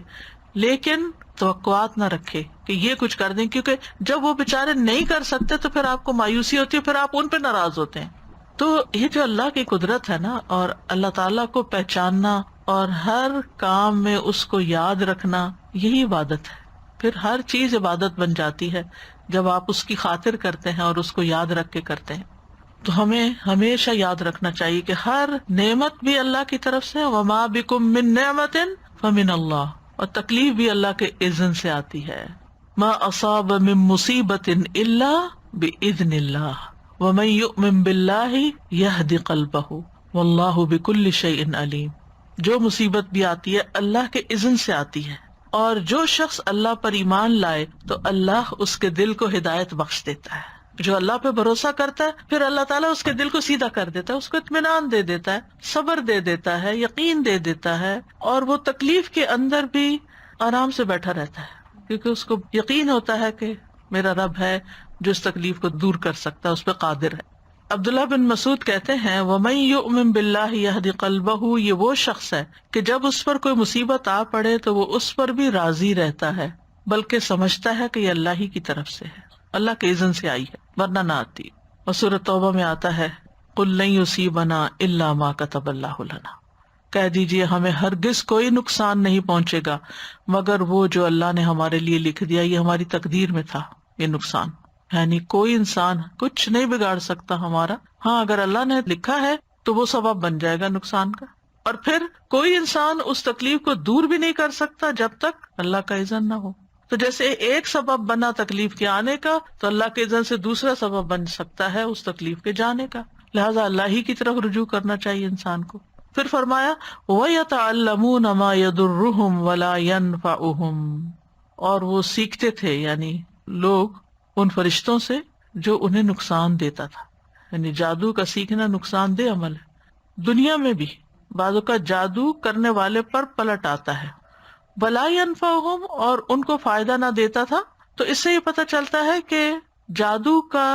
لیکن توقعات نہ رکھے کہ یہ کچھ کر دیں، کیونکہ جب وہ بےچارے نہیں کر سکتے تو پھر آپ کو مایوسی ہوتی ہے، پھر آپ ان پہ ناراض ہوتے ہیں. تو یہ جو اللہ کی قدرت ہے نا، اور اللہ تعالیٰ کو پہچاننا اور ہر کام میں اس کو یاد رکھنا، یہی عبادت ہے. پھر ہر چیز عبادت بن جاتی ہے جب آپ اس کی خاطر کرتے ہیں اور اس کو یاد رکھ کے کرتے ہیں. تو ہمیں ہمیشہ یاد رکھنا چاہیے کہ ہر نعمت بھی اللہ کی طرف سے، وما بکم من نعمت فمن اللہ، اور تکلیف بھی اللہ کے اذن سے آتی ہے. ما اصاب من مصیبت الا باذن اللہ ومن یؤمن باللہ یہد قلبہ واللہ بکل شیء علیم. جو مصیبت بھی آتی ہے اللہ کے اذن سے آتی ہے، اور جو شخص اللہ پر ایمان لائے تو اللہ اس کے دل کو ہدایت بخش دیتا ہے. جو اللہ پہ بھروسہ کرتا ہے پھر اللہ تعالیٰ اس کے دل کو سیدھا کر دیتا ہے، اس کو اطمینان دے دیتا ہے، صبر دے دیتا ہے، یقین دے دیتا ہے، اور وہ تکلیف کے اندر بھی آرام سے بیٹھا رہتا ہے، کیونکہ اس کو یقین ہوتا ہے کہ میرا رب ہے جو اس تکلیف کو دور کر سکتا ہے، اس پہ قادر ہے. عبداللہ بن مسعود کہتے ہیں وَمَن يُؤْمِن بِاللَّهِ يَهْدِ قَلْبَهُ، یہ وہ شخص ہے کہ جب اس پر کوئی مصیبت آ پڑے تو وہ اس پر بھی راضی رہتا ہے، بلکہ سمجھتا ہے کہ یہ اللہ ہی کی طرف سے ہے، اللہ کے اذن سے آئی ہے، ورنہ نہ آتی. اور سورۃ توبہ میں آتا ہے قُل لَن يُصِيبَنَا إِلَّا مَا كَتَبَ اللَّهُ لَنَا، کہہ دیجئے ہمیں ہرگز کوئی نقصان نہیں پہنچے گا مگر وہ جو اللہ نے ہمارے لیے لکھ دیا، یہ ہماری تقدیر میں تھا یہ نقصان. یعنی کوئی انسان کچھ نہیں بگاڑ سکتا ہمارا، ہاں اگر اللہ نے لکھا ہے تو وہ سبب بن جائے گا نقصان کا. اور پھر کوئی انسان اس تکلیف کو دور بھی نہیں کر سکتا جب تک اللہ کا اذن نہ ہو. تو جیسے ایک سبب بنا تکلیف کے آنے کا، تو اللہ کے اذن سے دوسرا سبب بن سکتا ہے اس تکلیف کے جانے کا. لہٰذا اللہ ہی کی طرف رجوع کرنا چاہیے انسان کو. پھر فرمایا وَيَتَعَلَّمُونَ مَا يَضُرُّهُمْ وَلَا يَنْفَعُهُمْ، اور وہ سیکھتے تھے، یعنی لوگ ان فرشتوں سے جو انہیں نقصان دیتا تھا. یعنی جادو کا سیکھنا نقصان دہ عمل ہے. دنیا میں بھی بعضوں کا جادو کرنے والے پر پلٹ آتا ہے. وَلَا يَنْفَعُهُمْ، اور ان کو فائدہ نہ دیتا تھا. تو اس سے یہ پتہ چلتا ہے کہ جادو کا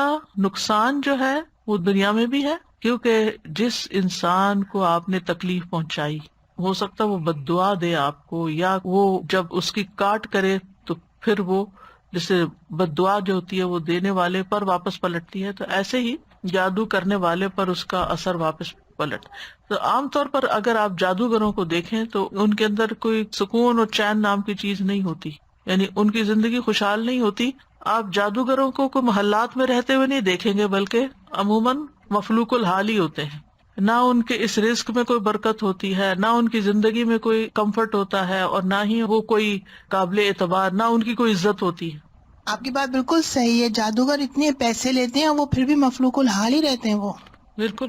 نقصان جو ہے وہ دنیا میں بھی ہے، کیونکہ جس انسان کو آپ نے تکلیف پہنچائی، ہو سکتا ہے وہ بد دعا دے آپ کو، یا وہ جب اس کی کاٹ کرے تو پھر وہ جسے بد دعا جو ہوتی ہے وہ دینے والے پر واپس پلٹتی ہے، تو ایسے ہی جادو کرنے والے پر اس کا اثر واپس پلٹ. تو عام طور پر اگر آپ جادوگروں کو دیکھیں تو ان کے اندر کوئی سکون اور چین نام کی چیز نہیں ہوتی، یعنی ان کی زندگی خوشحال نہیں ہوتی. آپ جادوگروں کو کوئی محلات میں رہتے ہوئے نہیں دیکھیں گے، بلکہ عموماً مفلوق الحال ہی ہوتے ہیں. نہ ان کے اس رزق میں کوئی برکت ہوتی ہے، نہ ان کی زندگی میں کوئی کمفرٹ ہوتا ہے، اور نہ ہی وہ کوئی قابل اعتبار، نہ ان کی کوئی عزت ہوتی ہے. آپ کی بات بالکل صحیح ہے. جادوگر اتنے پیسے لیتے ہیں وہ پھر بھی مفلوق الحال ہی رہتے ہیں. وہ بالکل،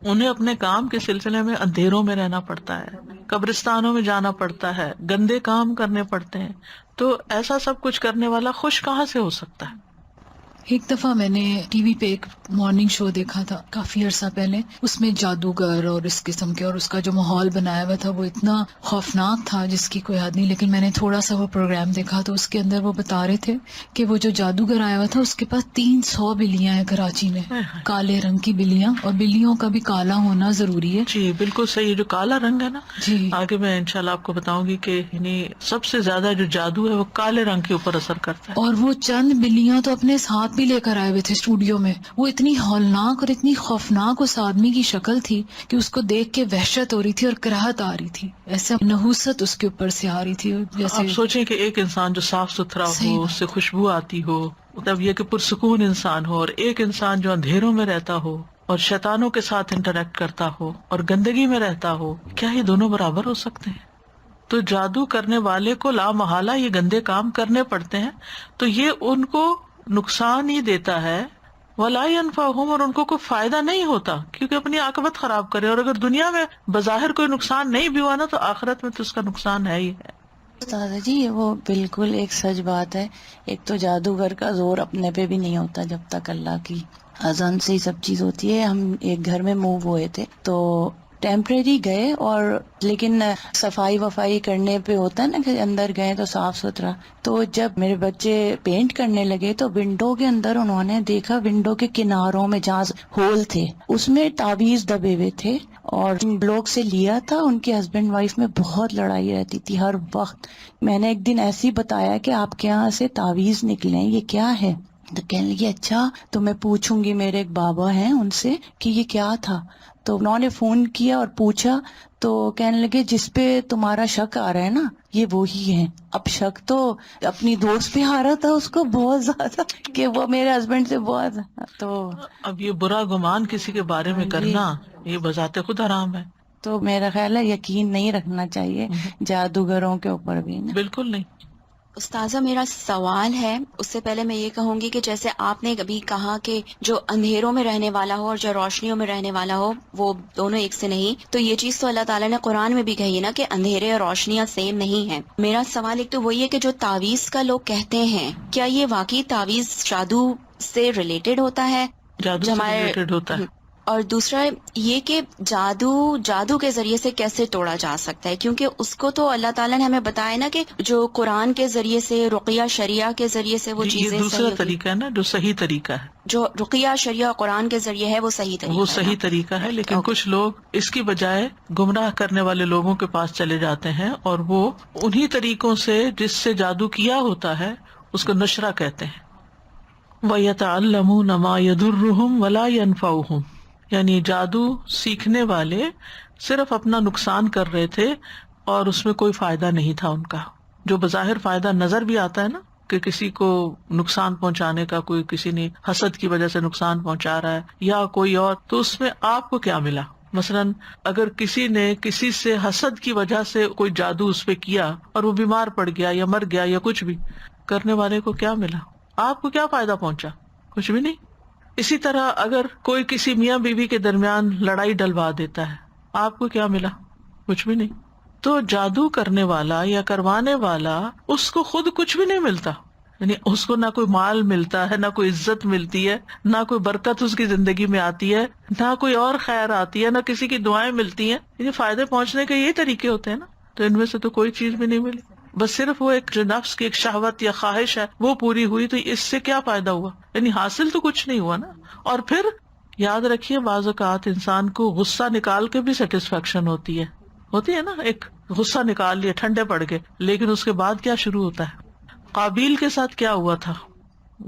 انہیں اپنے کام کے سلسلے میں اندھیروں میں رہنا پڑتا ہے، قبرستانوں میں جانا پڑتا ہے، گندے کام کرنے پڑتے ہیں. تو ایسا سب کچھ کرنے والا خوش کہاں سے ہو سکتا ہے؟ ایک دفعہ میں نے ٹی وی پہ ایک مارننگ شو دیکھا تھا کافی عرصہ پہلے، اس میں جادوگر اور اس قسم کے، اور اس کا جو ماحول بنایا ہوا تھا وہ اتنا خوفناک تھا جس کی کوئی حد نہیں. لیکن میں نے تھوڑا سا وہ پروگرام دیکھا تو اس کے اندر وہ بتا رہے تھے کہ وہ جو جادوگر آیا ہوا تھا اس کے پاس 300 بلیاں ہیں کراچی میں، کالے رنگ کی بلیاں، اور بلیوں کا بھی کالا ہونا ضروری ہے. جی بالکل صحیح. جو کالا رنگ ہے نا، جی آگے میں انشاءاللہ آپ کو بتاؤں گی کہ یعنی سب سے زیادہ جو جادو ہے وہ کالے رنگ کے اوپر اثر کرتا ہے. اور وہ چند بلیاں تو اپنے ساتھ بھی لے کر آئے ہوئے تھے اسٹوڈیو میں. وہ اتنی ہولناک اور اتنی خوفناک اس آدمی کی شکل تھی کہ اس کو دیکھ کے وحشت ہو رہی تھی اور کراہت آ رہی تھی، ایسا نحوست اس کے اوپر سے آ رہی تھی. جیسے آپ سوچیں کہ ایک انسان جو صاف ستھرا ہو، اس سے خوشبو آتی ہو، مطلب یہ کہ پرسکون انسان ہو، اور ایک انسان جو اندھیروں میں رہتا ہو اور شیطانوں کے ساتھ انٹریکٹ کرتا ہو اور گندگی میں رہتا ہو، کیا یہ دونوں برابر ہو سکتے ہیں؟ تو جادو کرنے والے کو لا محالہ یہ گندے کام کرنے پڑتے ہیں. تو یہ ان کو نقصان ہی دیتا ہے، ولا ينفعهم، اور ان کو کوئی فائدہ نہیں ہوتا، کیونکہ اپنی عاقبت خراب کرے. اور اگر دنیا میں بظاہر کوئی نقصان نہیں بھی ہوا نا تو آخرت میں تو اس کا نقصان ہے ہی ہے. استاذہ جی یہ وہ بالکل ایک سچ بات ہے. ایک تو جادوگر کا زور اپنے پہ بھی نہیں ہوتا جب تک اللہ کی اذن سے ہی سب چیز ہوتی ہے. ہم ایک گھر میں موو ہوئے تھے تو ٹیمپریری گئے، اور لیکن صفائی وفائی کرنے پہ ہوتا ہے نا کہ اندر گئے تو صاف ستھرا. تو جب میرے بچے پینٹ کرنے لگے تو ونڈو کے اندر انہوں نے دیکھا، ونڈو کے کناروں میں جہاں ہول تھے اس میں تعویذ دبے ہوئے تھے، اور جن لوگ سے لیا تھا ان کے ہسبینڈ وائف میں بہت لڑائی رہتی تھی ہر وقت. میں نے ایک دن ایسے ہی بتایا کہ آپ کے یہاں سے تعویذ نکلے، یہ کیا ہے؟ تو کہنے لگی اچھا تو میں پوچھوں گی، میرے ایک بابا ہیں ان سے کہ یہ کیا تھا. تو انہوں نے فون کیا اور پوچھا تو کہنے لگے جس پہ تمہارا شک آ رہا ہے نا یہ وہی ہے. اب شک تو اپنی دوست پہ آ رہا تھا اس کو بہت زیادہ کہ وہ میرے ہسبینڈ سے بہت. تو اب یہ برا گمان کسی کے بارے میں کرنا یہ بذات خود حرام ہے. تو میرا خیال ہے یقین نہیں رکھنا چاہیے جادوگروں کے اوپر بھی نا. بالکل نہیں. استاذہ میرا سوال ہے، اس سے پہلے میں یہ کہوں گی کہ جیسے آپ نے ابھی کہا کہ جو اندھیروں میں رہنے والا ہو اور جو روشنیوں میں رہنے والا ہو وہ دونوں ایک سے نہیں، تو یہ چیز تو اللہ تعالیٰ نے قرآن میں بھی کہی ہے نا کہ اندھیرے اور روشنیاں سیم نہیں ہیں. میرا سوال ایک تو وہی ہے کہ جو تعویذ کا لوگ کہتے ہیں کیا یہ واقعی تعویذ جادو سے ریلیٹڈ ہوتا ہے؟ جادو سے ریلیٹڈ ہوتا ہے. اور دوسرا یہ کہ جادو کے ذریعے سے کیسے توڑا جا سکتا ہے، کیونکہ اس کو تو اللہ تعالیٰ نے ہمیں بتایا نا کہ جو قرآن کے ذریعے سے، رقیہ شریعہ کے ذریعے سے وہ چیزیں، یہ دوسرا طریقہ ہے نا جو صحیح طریقہ ہے. جو رقیہ شریعہ قرآن کے ذریعے ہے وہ صحیح طریقہ وہ صحیح طریقہ ہے، لیکن کچھ لوگ اس کی بجائے گمراہ کرنے والے لوگوں کے پاس چلے جاتے ہیں اور وہ انہی طریقوں سے جس سے جادو کیا ہوتا ہے اس کو نشرہ کہتے ہیں. وَيَتَعَلَّمُونَ مَا يَضُرُّهُمْ وَلَا يَنْفَعُهُمْ، یعنی جادو سیکھنے والے صرف اپنا نقصان کر رہے تھے اور اس میں کوئی فائدہ نہیں تھا ان کا. جو بظاہر فائدہ نظر بھی آتا ہے نا کہ کسی کو نقصان پہنچانے کا، کوئی کسی نے حسد کی وجہ سے نقصان پہنچا رہا ہے یا کوئی اور، تو اس میں آپ کو کیا ملا؟ مثلاً اگر کسی نے کسی سے حسد کی وجہ سے کوئی جادو اس پہ کیا اور وہ بیمار پڑ گیا یا مر گیا یا کچھ بھی، کرنے والے کو کیا ملا؟ آپ کو کیا فائدہ پہنچا؟ کچھ بھی نہیں. اسی طرح اگر کوئی کسی میاں بیوی کے درمیان لڑائی ڈلوا دیتا ہے، آپ کو کیا ملا؟ کچھ بھی نہیں. تو جادو کرنے والا یا کروانے والا اس کو خود کچھ بھی نہیں ملتا، یعنی اس کو نہ کوئی مال ملتا ہے، نہ کوئی عزت ملتی ہے، نہ کوئی برکت اس کی زندگی میں آتی ہے، نہ کوئی اور خیر آتی ہے، نہ کسی کی دعائیں ملتی ہیں. یعنی فائدے پہنچنے کے یہی طریقے ہوتے ہیں نا. تو ان میں سے تو کوئی چیز بھی نہیں ملی، بس صرف وہ ایک جو نفس کی ایک شہوت یا خواہش ہے وہ پوری ہوئی. تو اس سے کیا فائدہ ہوا؟ یعنی حاصل تو کچھ نہیں ہوا نا. اور پھر یاد رکھیے بعض اوقات انسان کو غصہ نکال کے بھی سیٹسفیکشن ہوتی ہے نا. ایک غصہ نکال لیا، ٹھنڈے پڑ گئے، لیکن اس کے بعد کیا شروع ہوتا ہے؟ قابیل کے ساتھ کیا ہوا تھا؟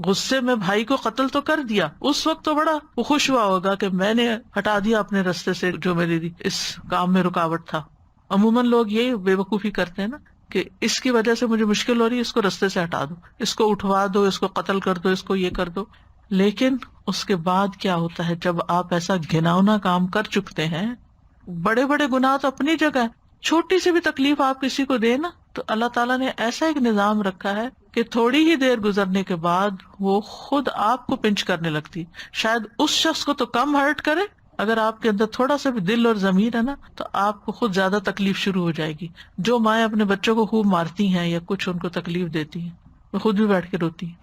غصے میں بھائی کو قتل تو کر دیا. اس وقت تو بڑا وہ خوش ہوا ہوگا کہ میں نے ہٹا دیا اپنے رستے سے جو میری اس کام میں رکاوٹ تھا. عموماً لوگ یہ بے وقوفی کرتے ہیں نا کہ اس کی وجہ سے مجھے مشکل ہو رہی ہے، اس کو رستے سے ہٹا دو، اس کو اٹھوا دو، اس کو قتل کر دو، اس کو یہ کر دو. لیکن اس کے بعد کیا ہوتا ہے جب آپ ایسا گھناؤنا کام کر چکتے ہیں؟ بڑے بڑے گناہ تو اپنی جگہ، چھوٹی سی بھی تکلیف آپ کسی کو دے نا تو اللہ تعالیٰ نے ایسا ایک نظام رکھا ہے کہ تھوڑی ہی دیر گزرنے کے بعد وہ خود آپ کو پنچ کرنے لگتی. شاید اس شخص کو تو کم ہرٹ کرے، اگر آپ کے اندر تھوڑا سا بھی دل اور ضمیر ہے نا تو آپ کو خود زیادہ تکلیف شروع ہو جائے گی. جو مائیں اپنے بچوں کو خوب مارتی ہیں یا کچھ ان کو تکلیف دیتی ہیں وہ خود بھی بیٹھ کے روتی ہیں.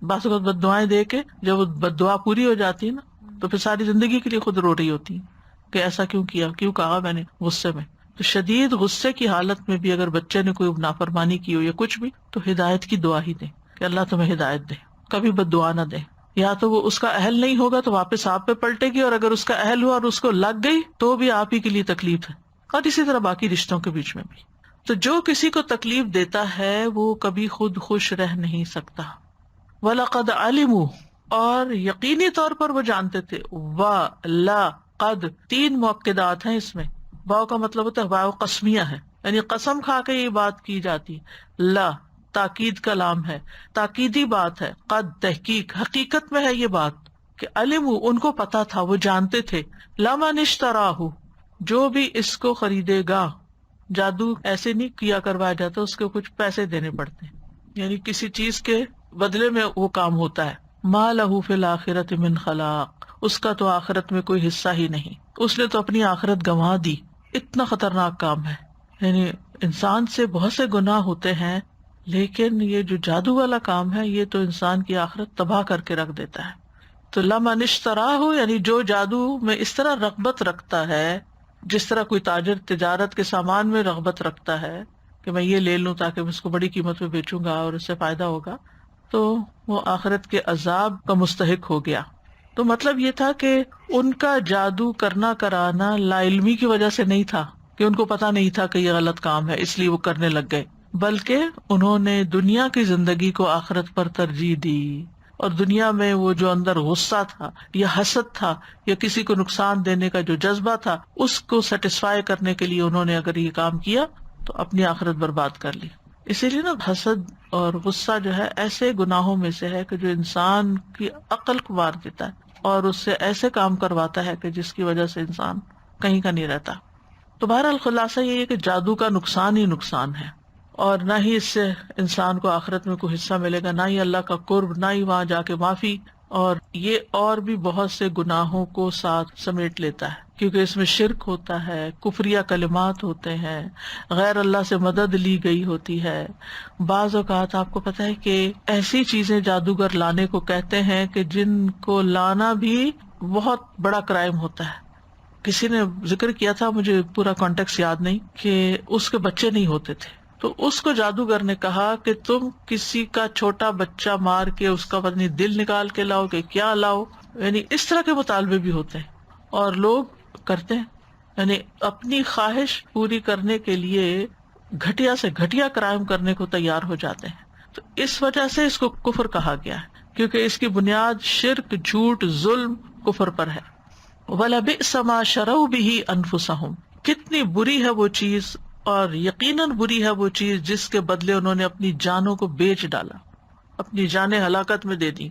بعض اوقات بد دعائیں دے کے جب وہ بد دعا پوری ہو جاتی ہے نا تو پھر ساری زندگی کے لیے خود رو رہی ہوتی ہیں کہ ایسا کیوں کیا، کیوں کہا میں نے غصے میں. تو شدید غصے کی حالت میں بھی اگر بچے نے کوئی نافرمانی کی ہو یا کچھ بھی تو ہدایت کی دعا ہی دے کہ اللہ تمہیں ہدایت دے، کبھی بد دعا نہ دے. یا تو وہ اس کا اہل نہیں ہوگا تو واپس آپ پہ پلٹے گی، اور اگر اس کا اہل ہوا اور اس کو لگ گئی تو بھی آپ ہی کے لیے تکلیف ہے. اور اسی طرح باقی رشتوں کے بیچ میں بھی. تو جو کسی کو تکلیف دیتا ہے وہ کبھی خود خوش رہ نہیں سکتا. وَلَقَدْ عَلِمُوا، اور یقینی طور پر وہ جانتے تھے. وَلَقَدْ، 3 مؤکدات ہیں اس میں. واو کا مطلب ہوتا ہے واو قسمیہ ہے، یعنی قسم کھا کے یہ بات کی جاتی. لا تاکید کا لام ہے، تاکیدی بات ہے. قد تحقیق، حقیقت میں ہے یہ بات کہ علموا، ان کو پتا تھا، وہ جانتے تھے. لمن اشتراہ، جو بھی اس کو خریدے گا. جادو ایسے نہیں کیا کروایا جاتا، اس کو کچھ پیسے دینے پڑتے ہیں، یعنی کسی چیز کے بدلے میں وہ کام ہوتا ہے. ما لہ فی الآخرۃ من خلاق، اس کا تو آخرت میں کوئی حصہ ہی نہیں، اس نے تو اپنی آخرت گنوا دی. اتنا خطرناک کام ہے. یعنی انسان سے بہت سے گناہ ہوتے ہیں لیکن یہ جو جادو والا کام ہے یہ تو انسان کی آخرت تباہ کر کے رکھ دیتا ہے. تو لمن اشتراہ، یعنی جو جادو میں اس طرح رغبت رکھتا ہے جس طرح کوئی تاجر تجارت کے سامان میں رغبت رکھتا ہے کہ میں یہ لے لوں تاکہ میں اس کو بڑی قیمت میں بیچوں گا اور اس سے فائدہ ہوگا، تو وہ آخرت کے عذاب کا مستحق ہو گیا. تو مطلب یہ تھا کہ ان کا جادو کرنا کرانا لا علمی کی وجہ سے نہیں تھا کہ ان کو پتا نہیں تھا کہ یہ غلط کام ہے اس لیے وہ کرنے لگ گئے، بلکہ انہوں نے دنیا کی زندگی کو آخرت پر ترجیح دی. اور دنیا میں وہ جو اندر غصہ تھا یا حسد تھا یا کسی کو نقصان دینے کا جو جذبہ تھا اس کو سیٹسفائی کرنے کے لیے انہوں نے اگر یہ کام کیا تو اپنی آخرت برباد کر لی. اسی لیے نا حسد اور غصہ جو ہے ایسے گناہوں میں سے ہے کہ جو انسان کی عقل کو مار دیتا ہے اور اس سے ایسے کام کرواتا ہے کہ جس کی وجہ سے انسان کہیں کا نہیں رہتا. تو بہرحال خلاصہ یہ ہے کہ جادو کا نقصان ہی نقصان ہے اور نہ ہی اس سے انسان کو آخرت میں کوئی حصہ ملے گا، نہ ہی اللہ کا قرب، نہ ہی وہاں جا کے معافی، اور یہ اور بھی بہت سے گناہوں کو ساتھ سمیٹ لیتا ہے کیونکہ اس میں شرک ہوتا ہے، کفریہ کلمات ہوتے ہیں، غیر اللہ سے مدد لی گئی ہوتی ہے. بعض اوقات آپ کو پتہ ہے کہ ایسی چیزیں جادوگر لانے کو کہتے ہیں کہ جن کو لانا بھی بہت بڑا کرائم ہوتا ہے. کسی نے ذکر کیا تھا، مجھے پورا کانٹیکس یاد نہیں، کہ اس کے بچے نہیں ہوتے تھے تو اس کو جادوگر نے کہا کہ تم کسی کا چھوٹا بچہ مار کے اس کا پتہ نہیں دل نکال کے لاؤ کہ کیا لاؤ، یعنی اس طرح کے مطالبے بھی ہوتے ہیں اور لوگ کرتے ہیں، یعنی اپنی خواہش پوری کرنے کے لیے گھٹیا سے گھٹیا کرائم کرنے کو تیار ہو جاتے ہیں. تو اس وجہ سے اس کو کفر کہا گیا ہے کیونکہ اس کی بنیاد شرک، جھوٹ، ظلم، کفر پر ہے. وَلَبِئْسَ مَا شَرَوْا بِهِ أَنفُسَهُمْ، کتنی بری ہے وہ چیز اور یقیناً بری ہے وہ چیز جس کے بدلے انہوں نے اپنی جانوں کو بیچ ڈالا، اپنی جانیں ہلاکت میں دے دی.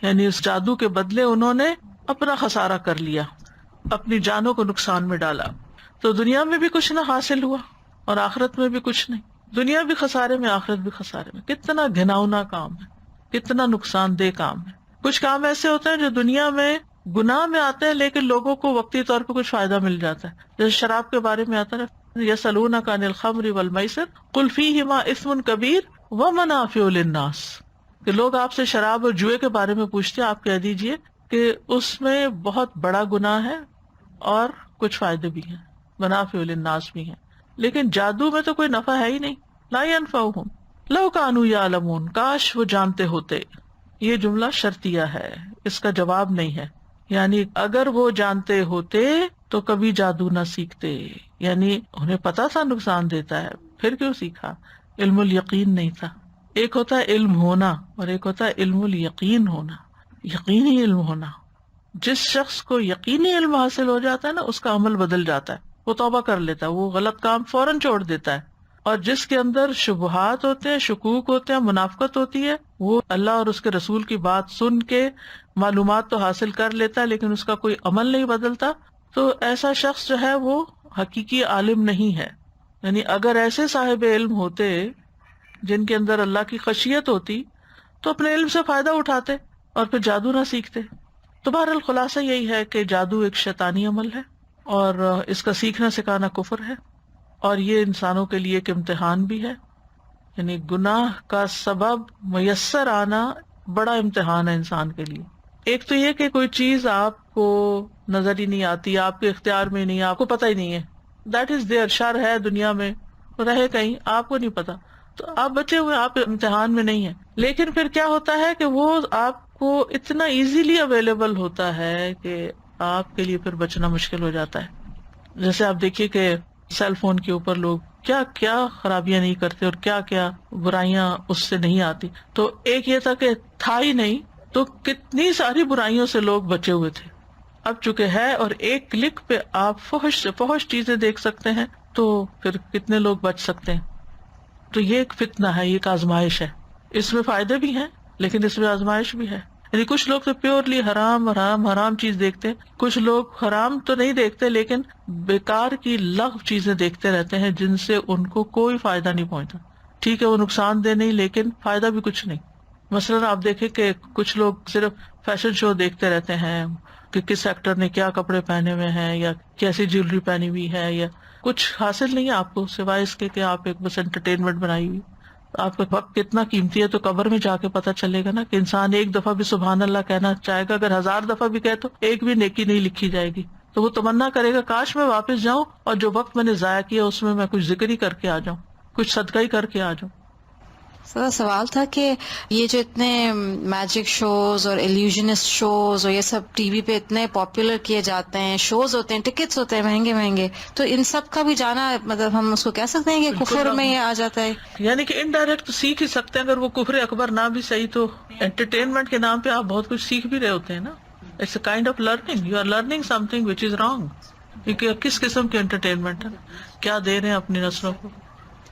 یعنی اس جادو کے بدلے انہوں نے اپنا خسارہ کر لیا، اپنی جانوں کو نقصان میں ڈالا. تو دنیا میں بھی کچھ نہ حاصل ہوا اور آخرت میں بھی کچھ نہیں. دنیا بھی خسارے میں، آخرت بھی خسارے میں. کتنا گھناؤنا کام ہے، کتنا نقصان دہ کام ہے. کچھ کام ایسے ہوتے ہیں جو دنیا میں گناہ میں آتے ہیں لیکن لوگوں کو وقتی طور پہ کچھ فائدہ مل جاتا ہے. جیسے شراب کے بارے میں آتا ہے، یسألونک عن الخمر والمیسر قل فیہما اثم کبیر ومنافع للناس، کہ لوگ آپ سے شراب اور جوئے کے بارے میں پوچھتے ہیں، آپ کہہ دیجئے کہ اس میں بہت بڑا گناہ ہے اور کچھ فائدے بھی ہیں، منافع للناس بھی ہیں. لیکن جادو میں تو کوئی نفع ہے ہی نہیں. لا ينفعهم لو كانوا يعلمون، کاش وہ جانتے ہوتے. یہ جملہ شرطیہ ہے، اس کا جواب نہیں ہے. یعنی اگر وہ جانتے ہوتے تو کبھی جادو نہ سیکھتے، یعنی انہیں پتا تھا نقصان دیتا ہے، پھر کیوں سیکھا؟ علم الیقین نہیں تھا. ایک ہوتا ہے علم ہونا اور ایک ہوتا ہے علم الیقین ہونا، یقینی علم ہونا. جس شخص کو یقینی علم حاصل ہو جاتا ہے نا، اس کا عمل بدل جاتا ہے، وہ توبہ کر لیتا ہے، وہ غلط کام فوراً چھوڑ دیتا ہے. اور جس کے اندر شبہات ہوتے ہیں، شکوک ہوتے ہیں، منافقت ہوتی ہے، وہ اللہ اور اس کے رسول کی بات سن کے معلومات تو حاصل کر لیتا ہے لیکن اس کا کوئی عمل نہیں بدلتا. تو ایسا شخص جو ہے وہ حقیقی عالم نہیں ہے. یعنی اگر ایسے صاحب علم ہوتے جن کے اندر اللہ کی خشیت ہوتی تو اپنے علم سے فائدہ اٹھاتے اور پھر جادو نہ سیکھتے. تو بہرحال خلاصہ یہی ہے کہ جادو ایک شیطانی عمل ہے اور اس کا سیکھنا سکھانا کفر ہے، اور یہ انسانوں کے لیے ایک امتحان بھی ہے. یعنی گناہ کا سبب میسر آنا بڑا امتحان ہے انسان کے لیے. ایک تو یہ کہ کوئی چیز آپ کو نظر ہی نہیں آتی، آپ کے اختیار میں نہیں، آپ کو پتہ ہی نہیں ہے، دیٹ از دیئر. شر ہے دنیا میں، رہے کہیں، آپ کو نہیں پتا، تو آپ بچے ہوئے، آپ امتحان میں نہیں ہیں. لیکن پھر کیا ہوتا ہے کہ وہ آپ کو اتنا ایزیلی اویلیبل ہوتا ہے کہ آپ کے لیے پھر بچنا مشکل ہو جاتا ہے. جیسے آپ دیکھیے کہ سیل فون کے اوپر لوگ کیا کیا خرابیاں نہیں کرتے اور کیا کیا برائیاں اس سے نہیں آتی. تو ایک یہ تھا کہ تھا ہی نہیں تو کتنی ساری برائیوں سے لوگ بچے ہوئے تھے. اب چونکہ ہے اور ایک کلک پہ آپ فحش سے فحش چیزیں دیکھ سکتے ہیں تو پھر کتنے لوگ بچ سکتے ہیں. تو یہ ایک فتنہ ہے، یہ ایک آزمائش ہے. اس میں فائدے بھی ہیں لیکن اس میں آزمائش بھی ہے. یعنی کچھ لوگ تو پیورلی حرام حرام حرام چیز دیکھتے ہیں، کچھ لوگ حرام تو نہیں دیکھتے لیکن بیکار کی لغو چیزیں دیکھتے رہتے ہیں جن سے ان کو کوئی فائدہ نہیں پہنچتا. ٹھیک ہے وہ نقصان دہ نہیں لیکن فائدہ بھی کچھ نہیں. مثلاً آپ دیکھیں کہ کچھ لوگ صرف فیشن شو دیکھتے رہتے ہیں کہ کس ایکٹر نے کیا کپڑے پہنے ہوئے ہیں یا کیسی جیولری پہنی ہوئی ہے، یا کچھ حاصل نہیں ہے آپ کو سوائے اس کے کہ آپ ایک بس انٹرٹینمنٹ بنائی ہوئی. آپ کا وقت کتنا قیمتی ہے تو قبر میں جا کے پتہ چلے گا نا کہ انسان ایک دفعہ بھی سبحان اللہ کہنا چاہے گا، اگر 1000 دفعہ بھی کہے تو ایک بھی نیکی نہیں لکھی جائے گی. تو وہ تمنا کرے گا کاش میں واپس جاؤں اور جو وقت میں نے ضائع کیا اس میں کچھ ذکر ہی کر کے آ جاؤں، کچھ صدقہ ہی کر کے آ جاؤں. سوال تھا کہ یہ جو اتنے میجک شوز اور ایلیوژنسٹ شوز اور یہ سب ٹی وی پہ اتنے پاپولر کیے جاتے ہیں، شوز ہوتے ہیں، ٹکٹس ہوتے ہیں مہنگے مہنگے، تو ان سب کا بھی جانا مطلب ہم اس کو کہہ سکتے ہیں کہ کفر میں یہ آ جاتا ہے؟ یعنی کہ انڈائریکٹ تو سیکھ ہی سکتے ہیں، اگر وہ کفر اکبر نہ بھی صحیح تو انٹرٹینمنٹ کے نام پہ آپ بہت کچھ سیکھ بھی رہے ہوتے ہیں نا. It's a kind of learning, you are learning something which is wrong. کیونکہ کس قسم کے انٹرٹینمنٹ ہے، کیا دے رہے ہیں اپنی نسلوں کو.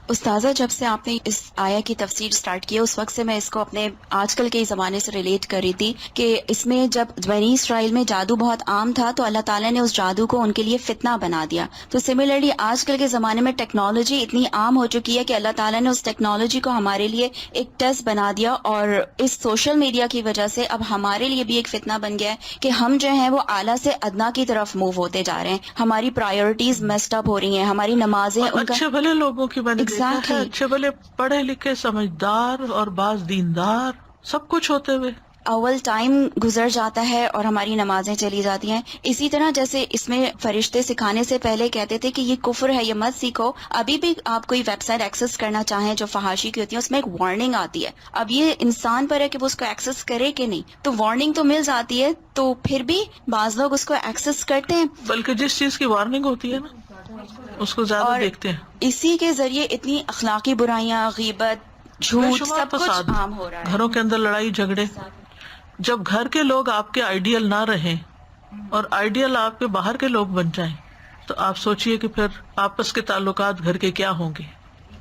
استاذہ، جب سے آپ نے اس آیا کی تفسیر سٹارٹ کی اس وقت سے میں اس کو اپنے آج کل کے زمانے سے ریلیٹ کر رہی تھی کہ اس میں جب بنی اسرائیل میں جادو بہت عام تھا تو اللہ تعالیٰ نے اس جادو کو ان کے لیے فتنہ بنا دیا. تو سملرلی آج کل کے زمانے میں ٹیکنالوجی اتنی عام ہو چکی ہے کہ اللہ تعالیٰ نے اس ٹیکنالوجی کو ہمارے لیے ایک ٹیسٹ بنا دیا، اور اس سوشل میڈیا کی وجہ سے اب ہمارے لیے بھی ایک فتنہ بن گیا ہے کہ ہم جو ہیں وہ اعلیٰ سے ادنا کی طرف موو ہوتے جا رہے ہیں. ہماری پرائیورٹیز میسڈ اپ ہو رہی ہیں، ہماری نمازیں ان کا اچھے بھلے لوگوں کی میں نے دیکھا ہے، Exactly. اچھے بھلے پڑھے لکھے سمجھدار اور بعض دیندار سب کچھ ہوتے ہوئے اول ٹائم گزر جاتا ہے اور ہماری نمازیں چلی جاتی ہیں. اسی طرح جیسے اس میں فرشتے سکھانے سے پہلے کہتے تھے کہ یہ کفر ہے، یہ مت سیکھو. ابھی بھی آپ کوئی ویب سائٹ ایکسس کرنا چاہیں جو فحاشی کی ہوتی ہے اس میں ایک وارننگ آتی ہے. اب یہ انسان پر ہے کہ وہ اس کو ایکسس کرے کہ نہیں. تو وارننگ تو مل جاتی ہے تو پھر بھی بعض لوگ اس کو ایکسس کرتے ہیں، بلکہ جس چیز کی وارننگ ہوتی ہے نا اس کو زیادہ اور دیکھتے ہیں. اسی کے ذریعے اتنی اخلاقی برائیاں، غیبت، جھوٹ، بے شمار سب کچھ فساد، عام ہو رہا ہے. گھروں کے اندر لڑائی جھگڑے. جب گھر کے لوگ آپ کے آئیڈیل نہ رہیں اور آئیڈیل آپ کے باہر کے لوگ بن جائیں تو آپ سوچئے کہ پھر آپس کے تعلقات گھر کے کیا ہوں گے.